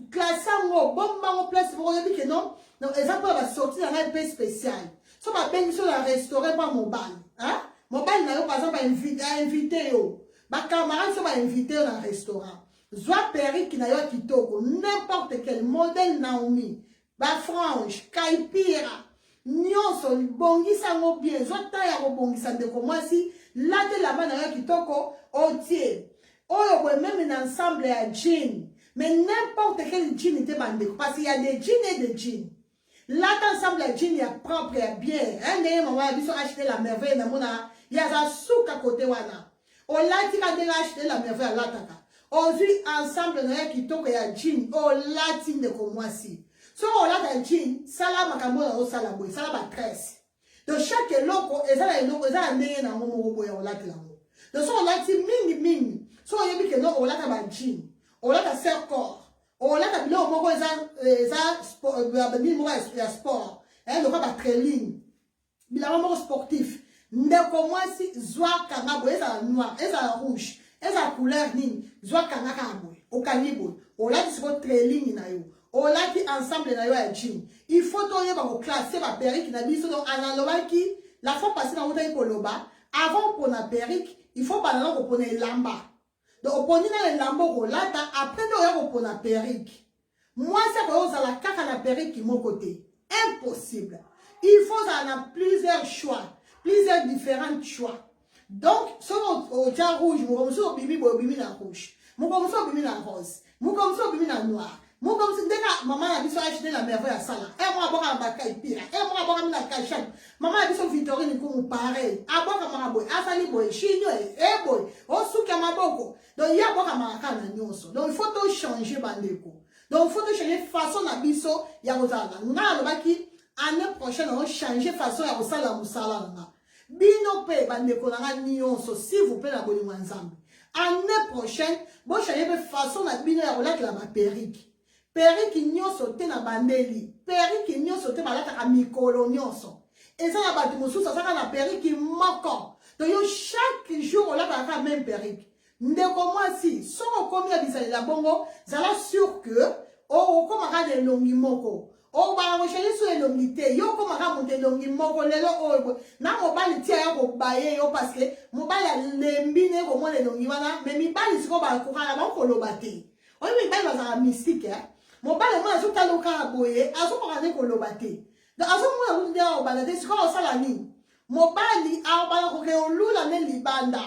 Classant, bon, en place, vous voyez que non. Donc, les gens peuvent sortir dans un peu spécial. Si on va sur la restaurer par mobile, hein? Mobile n'a par exemple invité yo. Ma camarade se va inviter dans un restaurant. Soit perruque qui n'a pas kitoko, n'importe quel modèle Naomi, ba frange, kaipira, nyonso bongisa ngo bien, soit taille à bongisa de comme si là de la main n'a kitoko entier. Oh même un ensemble à jean, mais n'importe quel jean était bandé parce qu'il y a des jeans et des jeans. Là, ensemble, les jeans, il y a propre, il y a bien. Un des moments, ils ont acheté la merveille. Il y a un souk à côté. On l'a dit quand ils ont acheté la merveille. On vit ensemble, il y a jean. On l'a dit comme moi si. Si on a un jean, ça là, ma caméra, on ça la boue. Ça là, ma tresse. Donc, chaque loco, et ça là, et ça là, n'est dans mon mot, on l'a dit là. Donc, si on l'a dit, ming. Si on a dit que non, on l'a dit un jean. On l'a dit un corps. olata biloko moko eza sport lokola batrailing bilamba moko sportif ndeko mwasi zwa kanga boye ezala noir ezala rouge ezala couleur nini zwa kanga kaka boye okangi boye olati siko trailing na yo olati ensemble na yo ya jean il faut toyeba koklasse baperike na biso donc analobaki la fois passée na otaki koloba avant mpona perike il faut banana kopona elamba donc oponi na elamba okolata après nde oya kopona perike mwasi akoya ozala kaka na perike moko te impossible il faut ozala na plusieurs choix plusieurs différents choix donc soki otia rouge mokomosi obimi boye obimi na rouge mokomosi obimi na rose mokomosi obimi na noir mokomosi ndenge mama na biso achete na merveille ya sala moko aboka na bakai pira moko aboka mi na kachan mama na biso Victorine kumu pareil abokamaka boye asali boye chino boye osuki ya maboko donc ye abokamaka kaka na nyonso donc il faut tochange bandeko donc il faut tochange façon na biso ya kozala ngai alobaki année prochaine ochange façon ya kosala mosala nanga bino mpe bandeko nanga nyonso s'il vous plaît na bolingo ya nzambe année prochaine bochange mpe façon na bino ya kolatela baperike periki nyonso te na bandeli periki nyonso te balataka mikolo nyonso eza na bato mosusu azaka na periki moko to yo chaque jour olataka même periki ndeko mwasi soki okomi ya bisalela bongo zala sûr que okomaka na elongi moko obala koshali so elongi te yo okomaka moto elongi moko lelo oyo na mobali tia ya kobaye yo parceke mobali alembi ne komona elongi wana me mibali sikoyo bakokana bakoloba te oyo mibali bazala mystique mobali mwana azotala okaka boye azokoka ne koloba te donc azomona kuti nde aobanda te sikoyo osala nini mobali aobanda koke olula ne libanda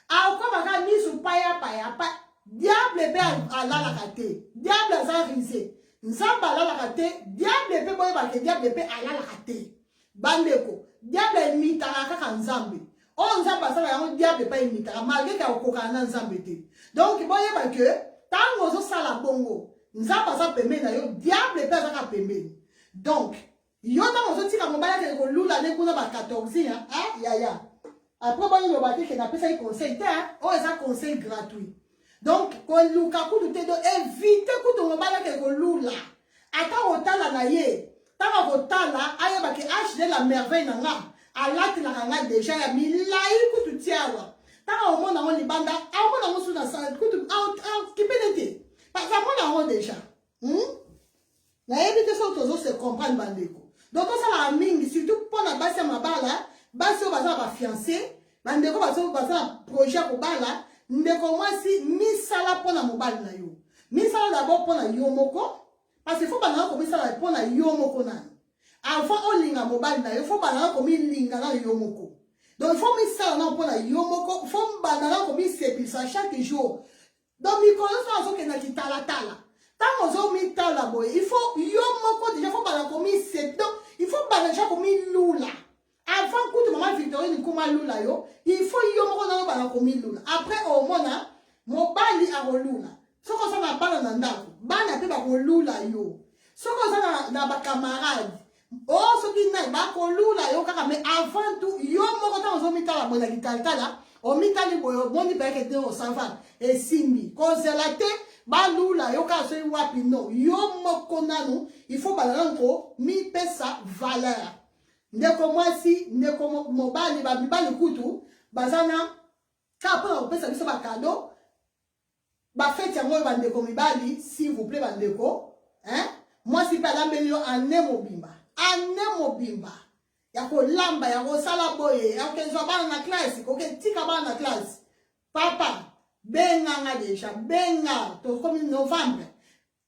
aokomaka misu payapayapa diable mpe alalaka te diable aza rise nzambe alalaka te diable mpe boyebake diable mpe alalaka te bandeko diable emitaka kaka nzambe oyo nzambe asala yango diable mpe emitaka malgré ke akokokana na nzambe te donc boyeba ke ntango ozosala bongo nzambe aza pembeni na yo diable mpe azaka pembeni donc yo ntango ozotika mobali akende kolula ne kuna ba 14 yaya après boyeloba te ke napesaki conseil te oyo eza conseil gratuit donc koluka kutu te do évite kutu mobali akende kolula ata kotala na ye ntango kotala ayebaki hd la merveille na nga alatelaka nga deja ya milai kutu tiawa ntango omona ngo libanda aomona ngo su na sala kutu kipene te amona yango deja nayebi te soki tozose comprendre bandeko donc tosalaka mingi surtout mpona basi ya mabala basi oyo baza na bafiance bandeko baza na projet ya kobala ndeko mwasi misala mpona mobali na yo misala dabord mpona yo moko parce que fo bandaka komisala mpona yo moko nani avant olinga mobali na yo fo bandaka komilinga na yo moko donc fo misala na mpona yo moko fo bandaka komisepisa chaque jour donc mikolo so azokenda kitalatala ntango ozomitala boye il faut yo moko déjà fo bandaka komisep donc il faut bandaka komilula avant kutu mama Victorine kuma lula yo il faut yo moko na bandaka komilula après omona mobali akolula soki oza na bana na ndako bana mpe bakolula yo soki oza na bakamarade soki nai bakolula yo kaka mais avant tout yo moko ntango ozomitala boye na kitalatala omitali boye omoni peke te osava esimbi kozela te balula yo kaka soki wapi no yo moko nanu il faut balango mipesa valeur ndeko mwasi ndeko mobali babibali kutu bazana kaka mpona kopesa biso bakado bafeti yango oyo bandeko mibali s'il vous plaît bandeko mwasi mpe alambeli yo ane mobimba ya kolamba ya kosala boye ya kokezwa bana na klase koketika bana na klase papa benganga deja benga tokomi novembre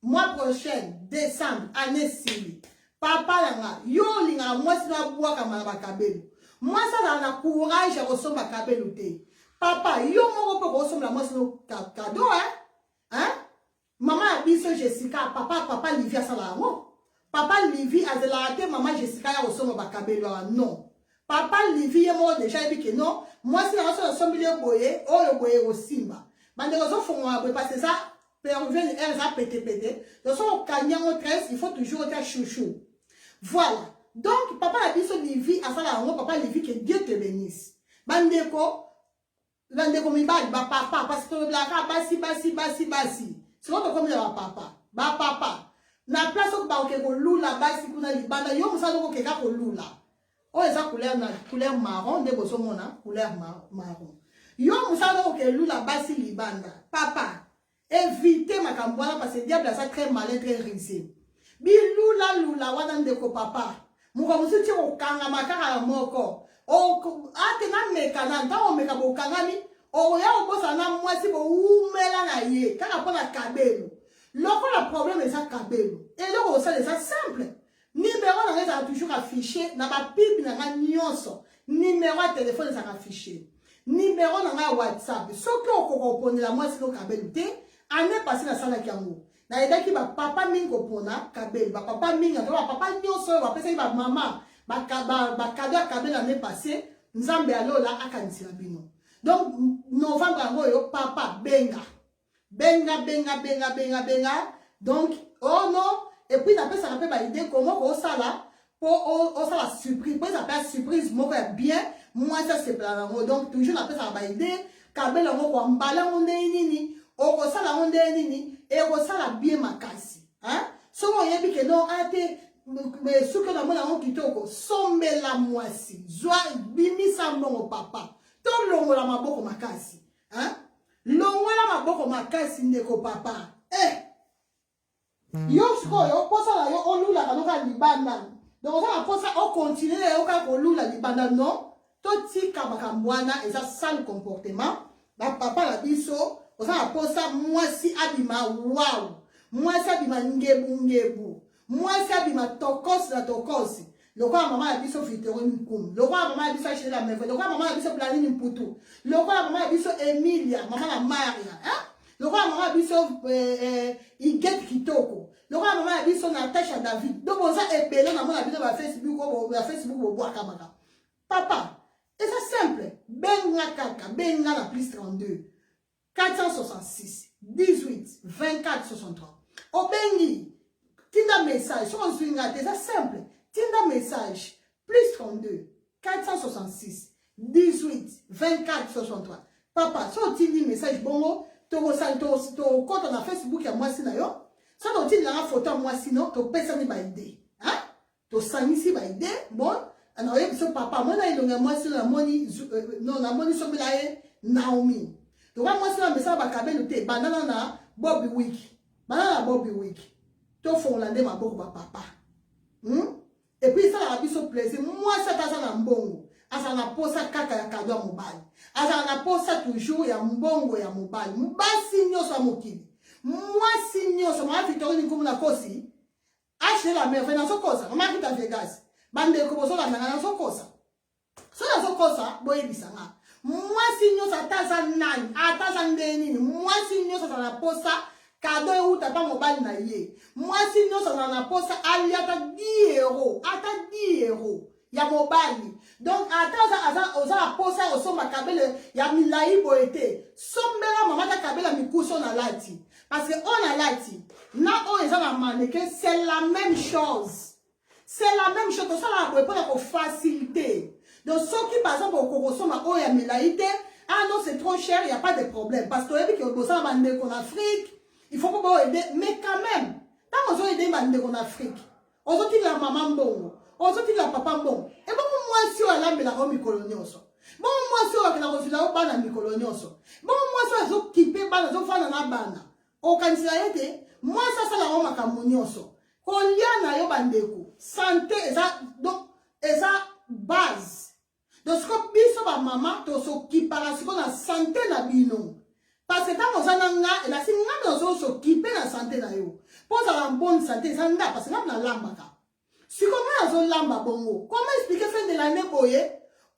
mois prochain décembre année sili papa yanga yo olingaka mwasi nabwakama na bakabelo mwasi azala na courage ya kosomba kabelo te papa yo moko mpe kosombela mwasi no kado mama ya biso Jessica papa Livie asala yango papa Livie azelaka te mama Jessica ya kosomba bakabelo awa non papa Livie ye moko deja yebi ke non mwasi nango so asombeli boye oyo boye kosimba bandeko ozofungwaka boye parce que ça pervers elle eza pété donc so okani yango tresse il faut toujours otia chouchou voilà donc papa na biso Livie asala yango papa Livie que Dieu te bénisse bandeko mibali bapapa parce que tolobelaka basi sikoyo tokomi na bapapa ba papa na place ko ba ke ko lula basi kuna libanda yo musala ko ke ka ko lula o eza couleur marron de boso mona couleur marron yo musala ko ke lula basi libanda papa évitez makambo wana parce que diable ça très malin très risé bilula wana ndeko papa muko musuti okanga makaka moko o atena mekana ntango meka bokangami oya obosa na mwasi bo umela na ye kaka pona kabelo loko la problème eza kabelo et loko ça c'est simple numéro na ngeza toujours affiché na ba pipe na nga nyonso numéro ya téléphone ça affiché numéro na nga WhatsApp soki okoko ponela mwasi ko kabelo te ane passé na sala kiango na edaki ba papa mingi opona kabelo ba papa mingi to ba papa nyonso ba pesa ba mama ba cadeau kabelo ane passé nzambe alola akanisila bino. Donc, novembre, yo, papa, benga. Donc, oh non. Et puis, après, ça rappelle l'idée comment on ça là, pour la surprise. Pour ça s'appelle surprise, moi, bien. Moi, ça, c'est plan. Donc, toujours, après, ça va aider. Kabel, on va on est nini. On va ça là, on est nini. Et on ça là, bien ma casse. Hein? Souvent, il y a dit que non, mais ce que nous avons quitté, somme la moisi. Joie, bimi sa mon papa. Ton longola maboko makasi, hein? Longola maboko makasi ndeko papa. Yo siko yo posa la yo olula kanoka libanda. Donc ça posa on continue yo ka olula libanda non. To tika bakambwana et ça sale comportement. Ba papa la biso, ça posa mwasi abima wow. Mwasi abima ngebu. Mwasi abima tokos la tokosi. Le roi maman a dit son Viteron Koum. Le roi maman a dit son chez la mère. Le roi maman a dit son Planine Poutou. Le roi maman a dit son Emilia. Maman la Maria. Hein? Le roi maman a dit son Iget Kitoko. Le roi maman a dit son Natacha David. Donc on s'est épelé dans mon habitude à Facebook au bois Kamaka. Papa, et c'est simple. Benga Kaka, Benga la plus 32. 466 18 24 63. Au Bengi, Tinda message. Sur un swing c'est simple. Tinda message, plus 32, 466, 18, 24, 63. Papa, si on tindi message bongo, tu compte na Facebook ya moi si na yo. Si on tindi la photo moi sinon, tu pesa ni ba idée. Hein? Tu sani si ba idée. Bon, alors y a papa, moi na ilonga moi si la moni non na moni so bilaye Naomi. Tu vois moi si la message ba kabelo te banana na Bobby Week. Banana Bobby Week. Tu font la ma boko ba papa. Et puis ça a biso plaisir. Moi ça ça na mbongo. Asa na posa kaka ya kadwa mobile. Asa na posa toujours ya mbongo ya mobile. Mbasi nyoso mokili. Moi si nyoso ma Victorine ni komuna kosi. Ache la mère na sokosa. Mama kita Vegas. Bande ko boso la na sokosa. So na sokosa boye bisanga. Moi si nyoso atasa nani, atasa ndeni. Moi si nyoso na posa cadeau ou t'as pas mobile na ye. Moi si nous on en a posé à 10 euros. Ata 10 euros. Ya mobile. Donc attends ça a posé au son ma kabele ya milai boete. Sombela maman ta kabela mikuso na lati. Parce que on a lati. Na on est en mannequin, c'est la même chose. C'est la même chose. Ça la pour faciliter. Donc ceux qui par exemple au Koroso ma o ya milai te, ah non c'est trop cher, il y a pas de problème parce que il y a besoin de en Afrique. Il faut pas aider, mais quand même, quand on a aidé en Afrique, on a dit la maman bon, on a dit la papa bon. Et bon, moi, si on a la romi colonioso. Bon, moi, si on a la refusé, on a la colonioso. Bon, moi, si on a occupé, on a fait la bana. Au candidat, moi, ça, la roma camonioso. Quand il y a un bandeko, santé, ça, donc, et ça, base. Donc, ce qu'on dit sur ma maman, to s'occupe par la seconde santé na bino. Parce que quand on a et la singa dans s'occuper la santé na yo. Pour avoir une bonne santé, ça n'a parce que on a lamba. Si comment on lamba bongo, comment expliquer fin de l'année boye,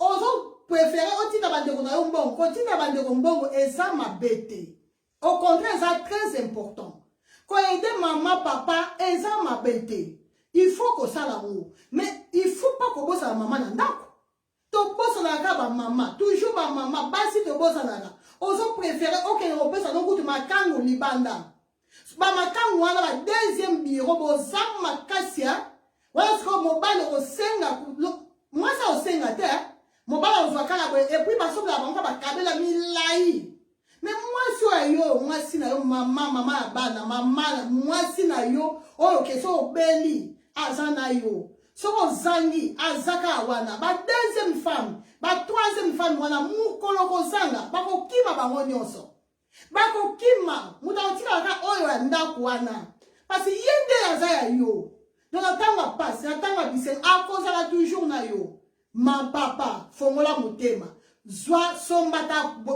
on préférer on tient bande ko na yo bongo, continue bande ko bongo et ça m'a bêté. Au contraire, ça très important. Quand aider maman papa et ça m'a bêté. Il faut que ça la haut. Mais il faut pas que bosse la maman na ndako. To bosse na ka ba maman, toujours ba maman, basi to bosse na ka. Oso préféré OK on peut ça donc tu makango libanda. Ba makango wana la deuxième bureau bo zam makasia. Wala sko mobile o senga moi ça o senga te. Mobile o zwakala bo et puis ba so la banka ba kabela milai. Mais moi so yo oyo mwasi na yo mama ya bana mama mwasi na yo oyo keso obeli aza na yo soko zangi azaka wana ba deuxième femme ba troisième femme wana mukolo kozanga bakokima bango nyonso bakokima muta otikaka oyo ya ndako wana parce ye nde aza ya yo donc natanga pasi natanga biseng akozala toujours na yo ma papa fongola motema zwa somba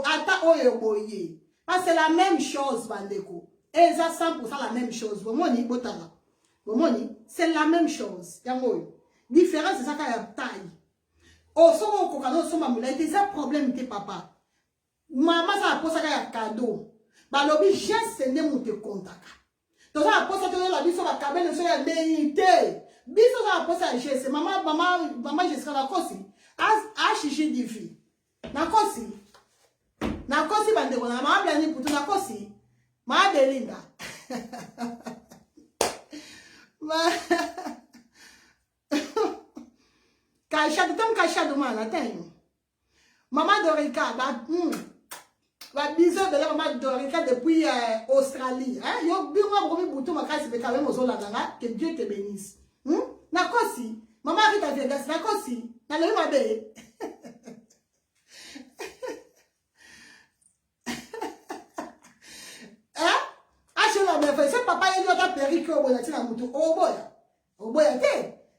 ata oyo boye parce c'est la même chose bandeko eza 100% la même chose bomoni botala bomoni c'est la même chose yango différence c'est ça ka ya taille o soko kokano somba mula c'est ça problème te papa mama ça posa ka ya cadeau balobi geste nde mote kontaka donc ça posa te la biso ba kabele so ya déité biso ça posa geste mama Jessica la kosi a chichi difi na kosi bandeko na mama blani putu na kosi ma Belinda Kachado mana tenho maman Dorika ba bisous de la maman Dorika depuis Australie hein yo bingwa bomi butu makasi be quand même ozola nga que Dieu te bénisse na kosi maman Rita Vegas na kosi na le mabe c'est papa il a perruque au boya tina mutu oboya te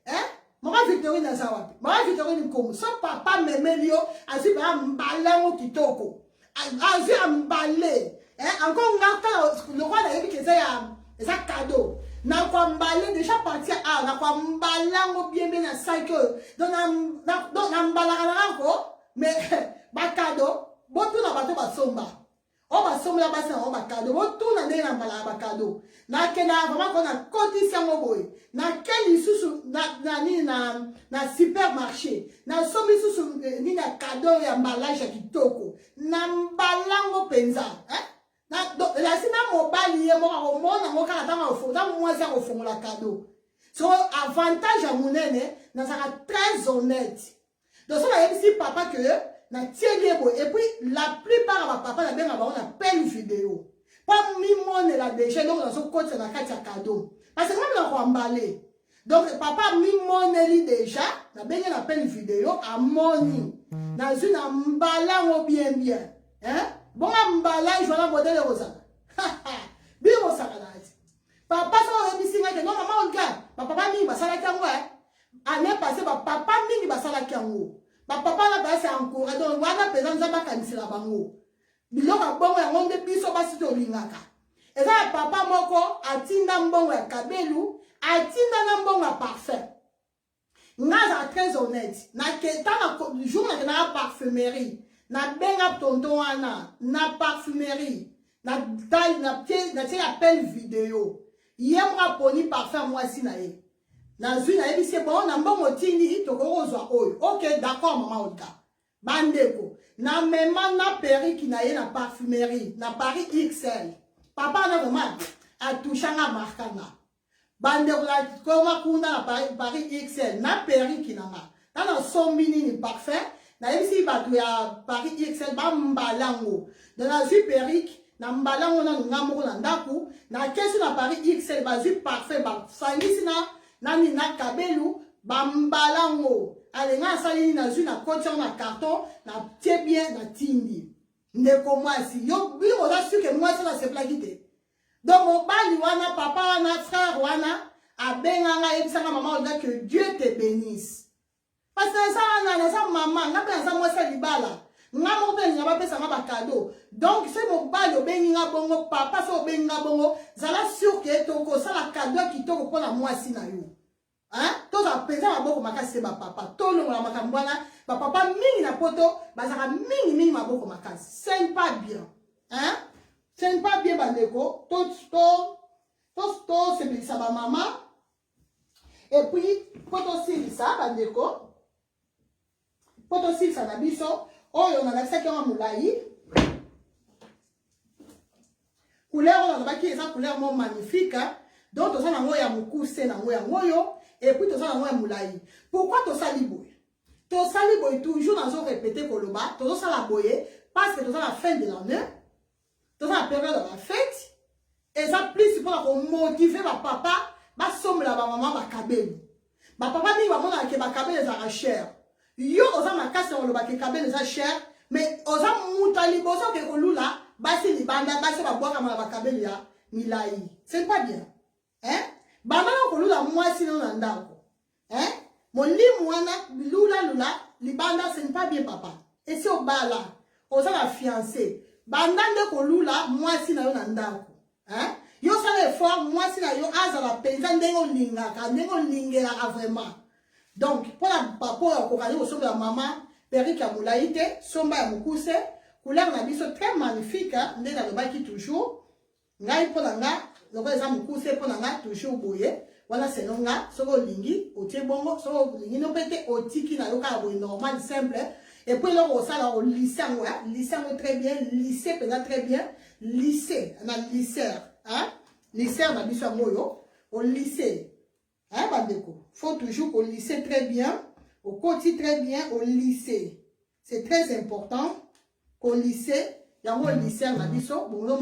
hein maman Victorine na sawapi maman Victorine comme so papa memelio azi ba mbalango kitoko azi ambale hein encore ngaka le roi na yebi que ça cadeau na kwa mbale déjà parti na kwa mbalango bien na 5 donc na mbalaka na ko mais ba cadeau botu na bato basomba o basomla basa o bakado o tuna ndenge na mbala bakado na kena vraiment kona condition boy na quel isusu na supermarché na sombi susu ni na cadeau ya emballage kitoko na mbalango penza hein na do la sina mobali ye mo ko mona mo kaka tanga ofuta mwasi ko fungola cadeau so avantage à monene na saka très honnête donc ça va si papa que na tieliebo et puis la plupart de papa na benga ba on appelle vidéo pas mimone la déjà donc dans ce côté na kati ya cadeau parce que même la ko emballer donc papa mimone li déjà na benga na appelle vidéo à moni na une emballant bien hein bon emballage voilà modèle rosa bien rosa papa ça on dit que non maman regarde papa mingi basala kango année passée papa mingi basala kango papa na basi encourage donc wana pesa nzamba kanisila bango biloko bongo ya ngonde biso basi to lingaka eza papa moko atinda mbongo ya kabelu atinda na mbongo ya parfum ngaza très honnête na keta na jour na parfumerie na benga tonton wana na parfumerie na taille na pied na tie appel vidéo yemra poni parfum mwasi na ye na zui na yebi se bon na mbongo tini to ko ozwa oyo OK d'accord maman Olga bandeko na mema na perruque na ye na parfumerie na Paris XL papa na vraiment a touchanga markana bandeko la koma kunda na Paris XL na perruque na sombini ni parfum na yebi si batu ya Paris XL ba mbalango de la zui perruque na mbalango na ngamoko na ndaku na kesu na Paris XL ba zui parfum ba sangisi na nani na kabelu bambalango alenga sali na zu na kotia na carton na tie bien na tindi ndeko mwasi yo biro la su que mwasi na se plagite donc mobali wana papa wana frère wana abenga nga ebisanga maman Olga que Dieu te bénisse parce que ça na sa maman nga pensa mwasi libala nga mo pe nga ba pesa nga ba cadeau donc c'est mobali obengi nga bongo papa so obengi nga bongo zala sûr que to ko sala cadeau kitoko pona mwasi na yo hein to za pesa maboko makasi ba papa to longola makambwana ba papa mingi na poto bazaka mingi maboko makasi c'est pas bien hein c'est pas bien bandeko to c'est bien ça ba maman et puis poto silisa bandeko poto silisa na biso oyo na lakisaki yango mulai couleur oyo azabaki eza couleur mo magnifique donc toza nango ya mokuse nango yango yo et puis toza nango ya mulai pourquoi tosali boye toujours nazo répéter koloba tozosala boye parce que toza la fin de l'année dans la période de la fête, et ça plus pour motiver ma papa, ma somme la maman, ma kabel. Ma papa dit, maman, que ma kabel est à cher. Yo, osa ma casse, on le bat que kabel est à cher, mais osa moutali, osa que on là, basi ni banda, basi va boire comme la kabel ya, milai. C'est pas bien. Hein? Banda, on lula, moi, sinon, on a hein? Mon lit, moi, lula, libanda, c'est pas bien, papa. Et c'est au bas là, osa la fiancée. Banda de kolula, moi, sinon, on a hein? Yo ça l'effort, moi si la yo azala penza ndengo lingela vraiment. Donc pour la papa ko kali ko somba maman perika mulaite somba ya mukuse couleur na biso très magnifique ndena le baki toujours ngai pona nga loko eza mukuse pona nga toujours boye wala senonga soko lingi otie bongo soko lingi no pete otiki na yo ka boye normal simple et puis là on sala au lycée très bien lycée peut-être très bien lycée na lycée. Hein? Lycée, on a dit ça, au lycée. Hein, Bandeko? Faut toujours au lycée très bien, au quotidien très bien, au lycée. C'est très important qu'au lycée, il y a un lycée, on a dit ça, bon, non,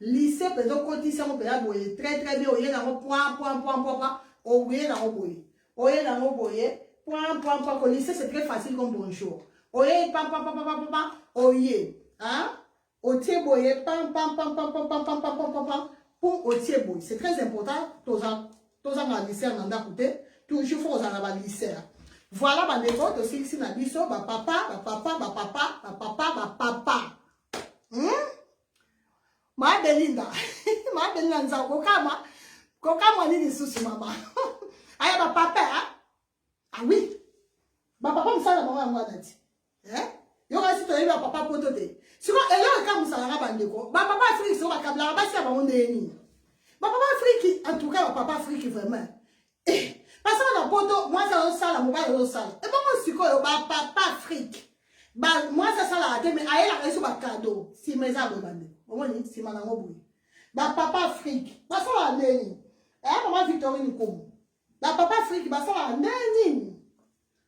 lycée, peut-être au quotidien, on peut y très très bien, il y a un point, au lycée, au lycée, c'est très facile comme bonjour. Au lycée, hein? Au tieboye, pour au tieboye. C'est très important. Tous en lycée, on a coûté. Toujours faut en avoir lycée. Voilà, ma dévote aussi ici, na biso, ma papa. Ma Belinda. Ma Belinda, nza kokama nini susu mama. Aya, ma papa, ah oui. Ma papa, me sala maman, moi, dati. Hein? Yo kasi to yeba papa poto te. Siko elo ka musala bandeko. Ba papa Afrique so ba kabla ba sia ba ondeni. Ba papa Afrique en tout cas ba papa Afrique vraiment. Parce que na poto moi ça au sala mo ba au sala. Et bon siko yo ba papa Afrique. Ba moi ça sala ate mais aye la reso ba cadeau. Si mes abo bande. Au moins ni si manango boui. Ba papa Afrique. Ba sala ndeni. Maman Victorine Koum. Ba papa Afrique ba sala ndeni.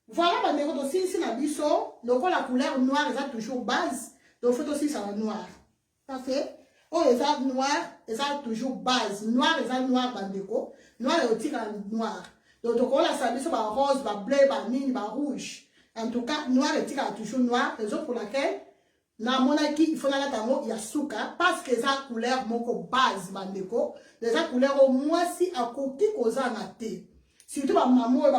Voilà, mais aussi ici, la biso, donc la couleur noire, elle a toujours base. Donc, il faut aussi ça noir. Ça fait, oh, elle a noir, elle a toujours base. Noir, elle a noir, bandeko. Noir, elle tire en noir. Donc, on a ça, biso, rose, bleu, mine, rouge. En tout cas, noir, elle tire toujours noir. Les autres pour laquelle, na monaki, il faut la tamo, il y a souka, parce que ça couleur, mon base, bandeko. Les couleurs, au moins, si à côté, qu'on a naté. Surtout, ma maman,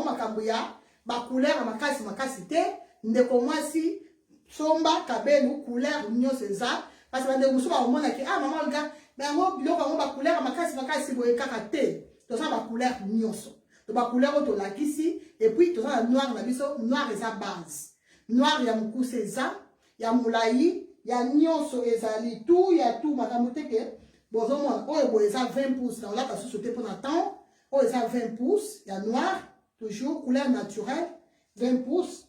ma kambouya. Ba couleur makasi te ndeko mwasi somba kabelu couleur nyonso eza parce que ndeko musuba omona ki maman ga bango biloko ngo ba couleur makasi boye kaka te to ça ba couleur nyonso to ba couleur to lakisi et puis to ça noir na biso noir eza base noir ya mukuse eza ya mulai ya nyonso ezali tout ya tout makambo te ke bozo mona oyo boye eza 20 pouces na la ka sosote pour temps oyo eza 20 pouces ya noir. Toujours couleur naturelle, 20 pouces.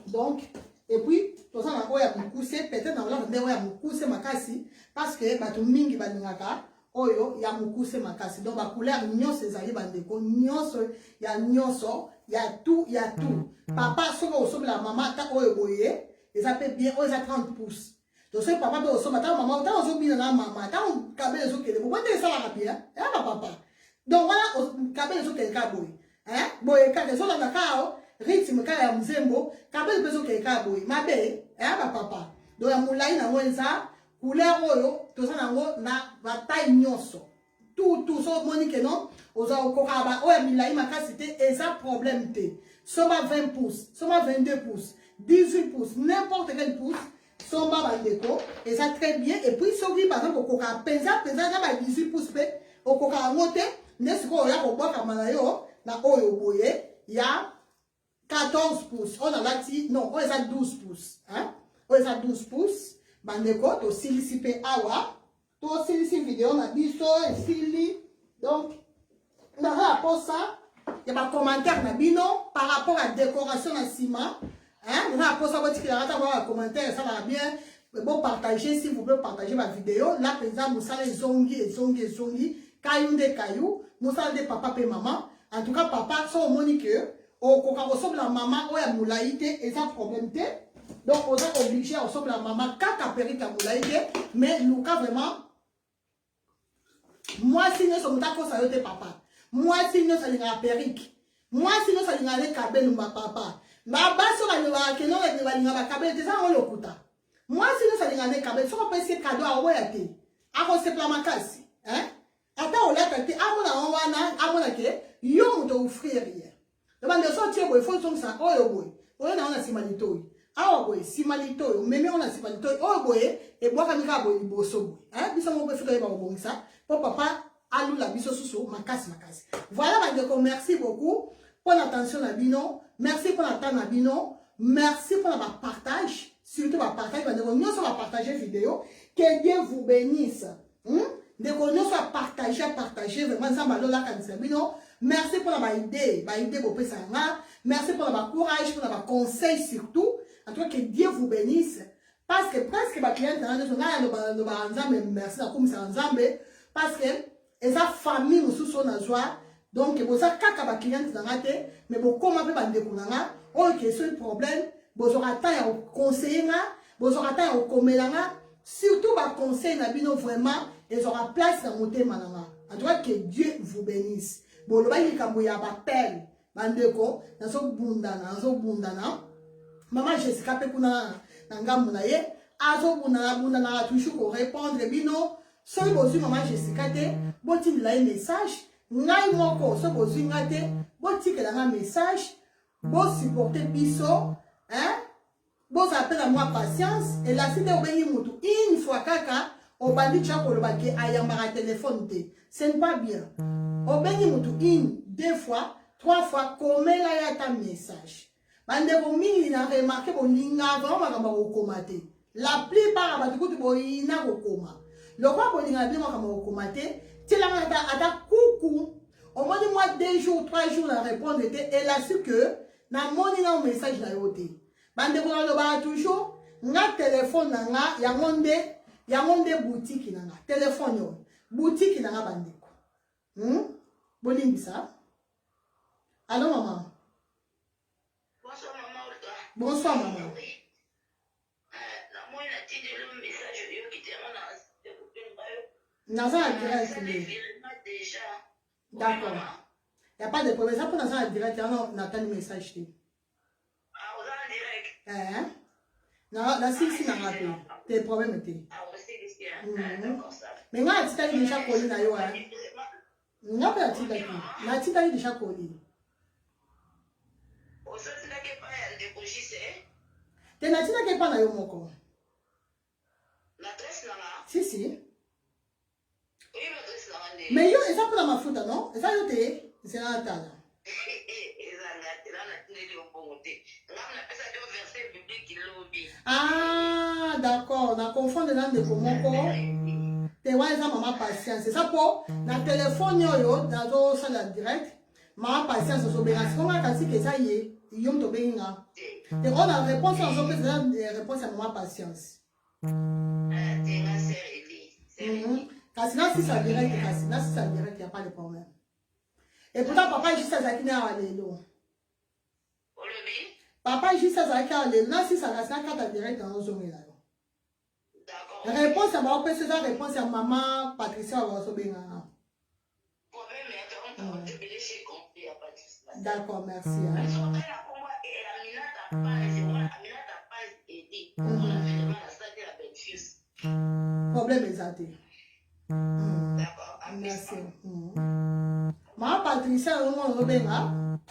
Donc, et puis, tout ça, on a mukuse, peut-être on a mukuse makasi, parce que batu mingi baningaka, oyo, ya mukuse makasi. Donc, la couleur, nyonso ezali bandeko, nyonso, ya tout. Papa, souvent, au la maman, ta oyo boye, ils appellent bien, oyo, 30 pouces. Donc, ce papa, au somme, ta maman, ta ozo bien la maman, ta on kabé les autres, vous voyez ça la bien, hein, papa. Donc, voilà, kabé les autres, quelqu'un boye. Hein? Boye ka so na kao rythme ka ya mzembo kabel bezo ke ka boye mabe papa do ya mulai na wenza couleur oyo to sana ngo na bataille nyonso tout so monique non oza okoka ba oya milai makasi te eza problème te soma 20 pouces soma 22 pouces 18 pouces n'importe quel pouce soma bandeko et ça très bien et puis soki par exemple okoka penza na ba 18 pouces pe okoka ngote nesiko ya ko boka malayo na oyo boye, il y a 14 pouces. On a là, non, on a 12 pouces. Hein? On a 12 pouces. Bandeko, to silisipe awa. To silisi vidéo, na biso, et sili. Donc, on a pour ça, il y a un commentaire na bino par rapport à la décoration en ciment. Hein? On a pour ça, vous un commentaire, ça va bien. Bon, partagez, si vous pouvez partager ma vidéo. Là, par exemple, vous savez, zongi. Caillou de caillou. Vous savez, papa et maman. En tout cas, papa, son monique, au coca ressemble la maman, ou à moulaïté, et ça problème, Donc, on est obligé ensemble la maman, kaka perruque à moulaïde, mais Luka vraiment, moi, si nous sommes d'accord, ça y est, papa. Moi, si nous sommes la perruque. Moi, si nous sommes les cabelles, ma papa. Ma basse, on va que non, on va la cabelle, c'est ça, on le coûte. Moi, si nous sommes les cabelles, on peut essayer cadeau à ouéate. À on se plama casse. Hein? Attends, on l'a tâté, à mon aké, yo, on te offrir rien. Demande de sortir, il faut que ça, oh, yo, boy. Oh, on a simalito. Ah, boy, simalito, même on a simalito, oh, boy, et bois comme ça, boy, bosso. Hein? Puis ça, on peut faire bon ça. Pour papa, alou la biso sous ma casse. Voilà, merci beaucoup pour l'attention à Bino. Merci pour l'attention à Bino. Merci pour le partage. Surtout le partage. Nous sommes partager vidéo. Que Dieu vous bénisse. De nous sommes partager. Vraiment, ça m'a donné la Bino. Merci pour la idée. Merci pour le courage, pour le conseil surtout. En tout cas, que Dieu vous bénisse. Parce que presque ma cliente, merci à comme ça ensemble. Parce que et sa famille nous sous son joie donc vous ça kaka ba client dans la tête mais vous comment peut bande kunanga ok ce problème vous aura temps à conseiller vous aura temps à komelanga surtout ba conseil na bino vraiment ils aura place dans monter mananga en tout cas que Dieu vous bénisse bon le bayi kambo ya ba pelle bandeko na so bundana maman Jessica pe kuna na ngambu na ye azo bundana toujours ko répondre bino. Si vous avez maman Jessica, vous avez un message. Vous avez un message. Vous supportez Bisso. Vous appelez à moi patience. Et là, si vous avez une fois, vous avez un téléphone. Ce n'est pas bien. Vous avez une, deux fois, trois fois, comment vous avez un message. Vous avez remarqué que vous avez la plupart de vous avez un le roi Bolinga bien moi comme commenté, tu l'as à coucou. Au moins de moi 2 jours, 3 jours la réponse était elle a su que na moni na message na yoté. Bande ko lo ba toujours nga téléphone na nga ya monde boutique na nga. Téléphone yo. Boutique na nga bande ko. Bolingi ça. Allô maman. Bonsoir maman. Bonsoir maman. Naza direct. D'accord. Il n'y a pas de problème. Ça pour Naza direct, on attend le message. Ah, on a direct. La si n'a pas payé. Tes problèmes étaient. Ah, on sait que c'est d'accord ça. Mais moi, tu as déjà collé na yo. Non, pas tu as dit. Tu as déjà collé. Au sens là que pas elle débouchisse. Tu n'as dit pas na yo moko. L'adresse là. Si. Mais yo, ça pour ma faute, non? Ça yo te, c'est la table. Ah, d'accord, on a confondu l'un de Komoko. Te vois, ça, maman patience. C'est ça pour la téléphone, yo, dans le salon direct. Maman patience, c'est bien. C'est comme quand c'est que ça y est, ils ont tombé là. Et on a réponse à la réponse à maman patience. Kassina, si ça direct, Kassina, si ça direct, il n'y a pas de problème. Et pourtant, papa, juste à Zakine à Alélo. Papa, juste à Zakine à Alélo. Non, si ça reste là, quand tu direct dans nos hommes là. D'accord. Réponse à ma c'est ça, réponse à maman, Patricia, on va se bien. D'accord, merci. Problème exact. Merci. Ma Patricia,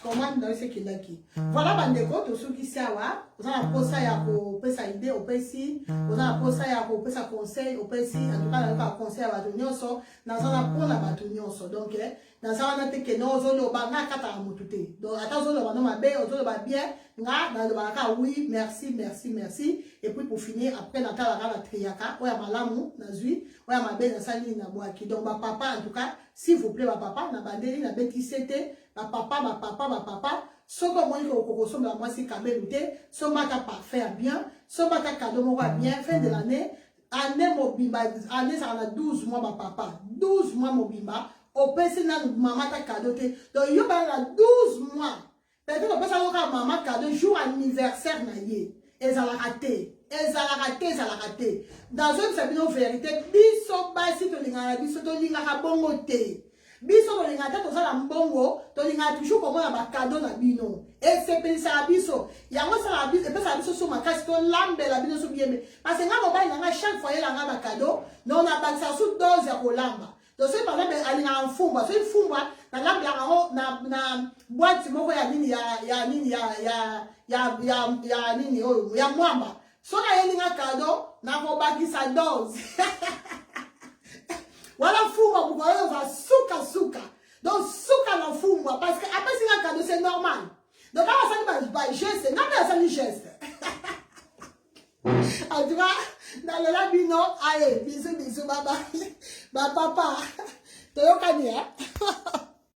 comment dans ce qu'il a qui. Voilà, bandeko, tout ce qui sawa. Vous avez posé à vos idées au PC. Vous avez posé à vos conseils au PC. En tout cas, le conseil à votre union, dans un apport à votre union. Donc, dans un apport que nous avons banga kata mutute. Donc, attention, le bandon m'a bien, on va bien. Dans le banga, oui, merci. Et puis, pour finir, après, dans la triaka, ouais, ma lamou, nazui, ouais, ma belle, na sali, na boaki. Donc, ma papa, en tout cas, s'il vous plaît, ma papa, na bandeli, na bétissété, ma papa, ce que moi, je consomme la moitié kabelute, ce matin parfait bien, ce matin cadeau moi bien, fin de l'année, année mobimba, année ça en a 12 mois, ma papa, 12 mois mobimba, au PC, maman ta cadeau, donc, yo, bah, 12 mois. Peut-être que ça maman cadeau jour anniversaire na yé. ezalaka te. Dans une certaine vérité, biso basi tolingaka biso tolingaka bongo te. Biso tolingaka te tozala mbongo, tolingaka toujours komona ba cadeau na bino. Et c'est pensa biso. Yango sala biso, et pensa biso so makasi to lambela bino so bieme. Parce que nga mobali nanga chaque fois yela nga ba cadeau, non na bakisa sous dose ya kolamba. Donc c'est par exemple alinga mfumba, so mfumba na lambela ngo na boîte moko ya nini ya nini oyo ya mwamba. So na yelinga cadeau na kobakisa dose. Voilà fumba pour qu'on va souka. Donc souka na fumba parce que après c'est un cadeau c'est normal. Donc quand on fait un geste, non mais c'est un geste. En tout cas, dans le labino, allez, bisous, bye bye. Bah papa, t'es au camion.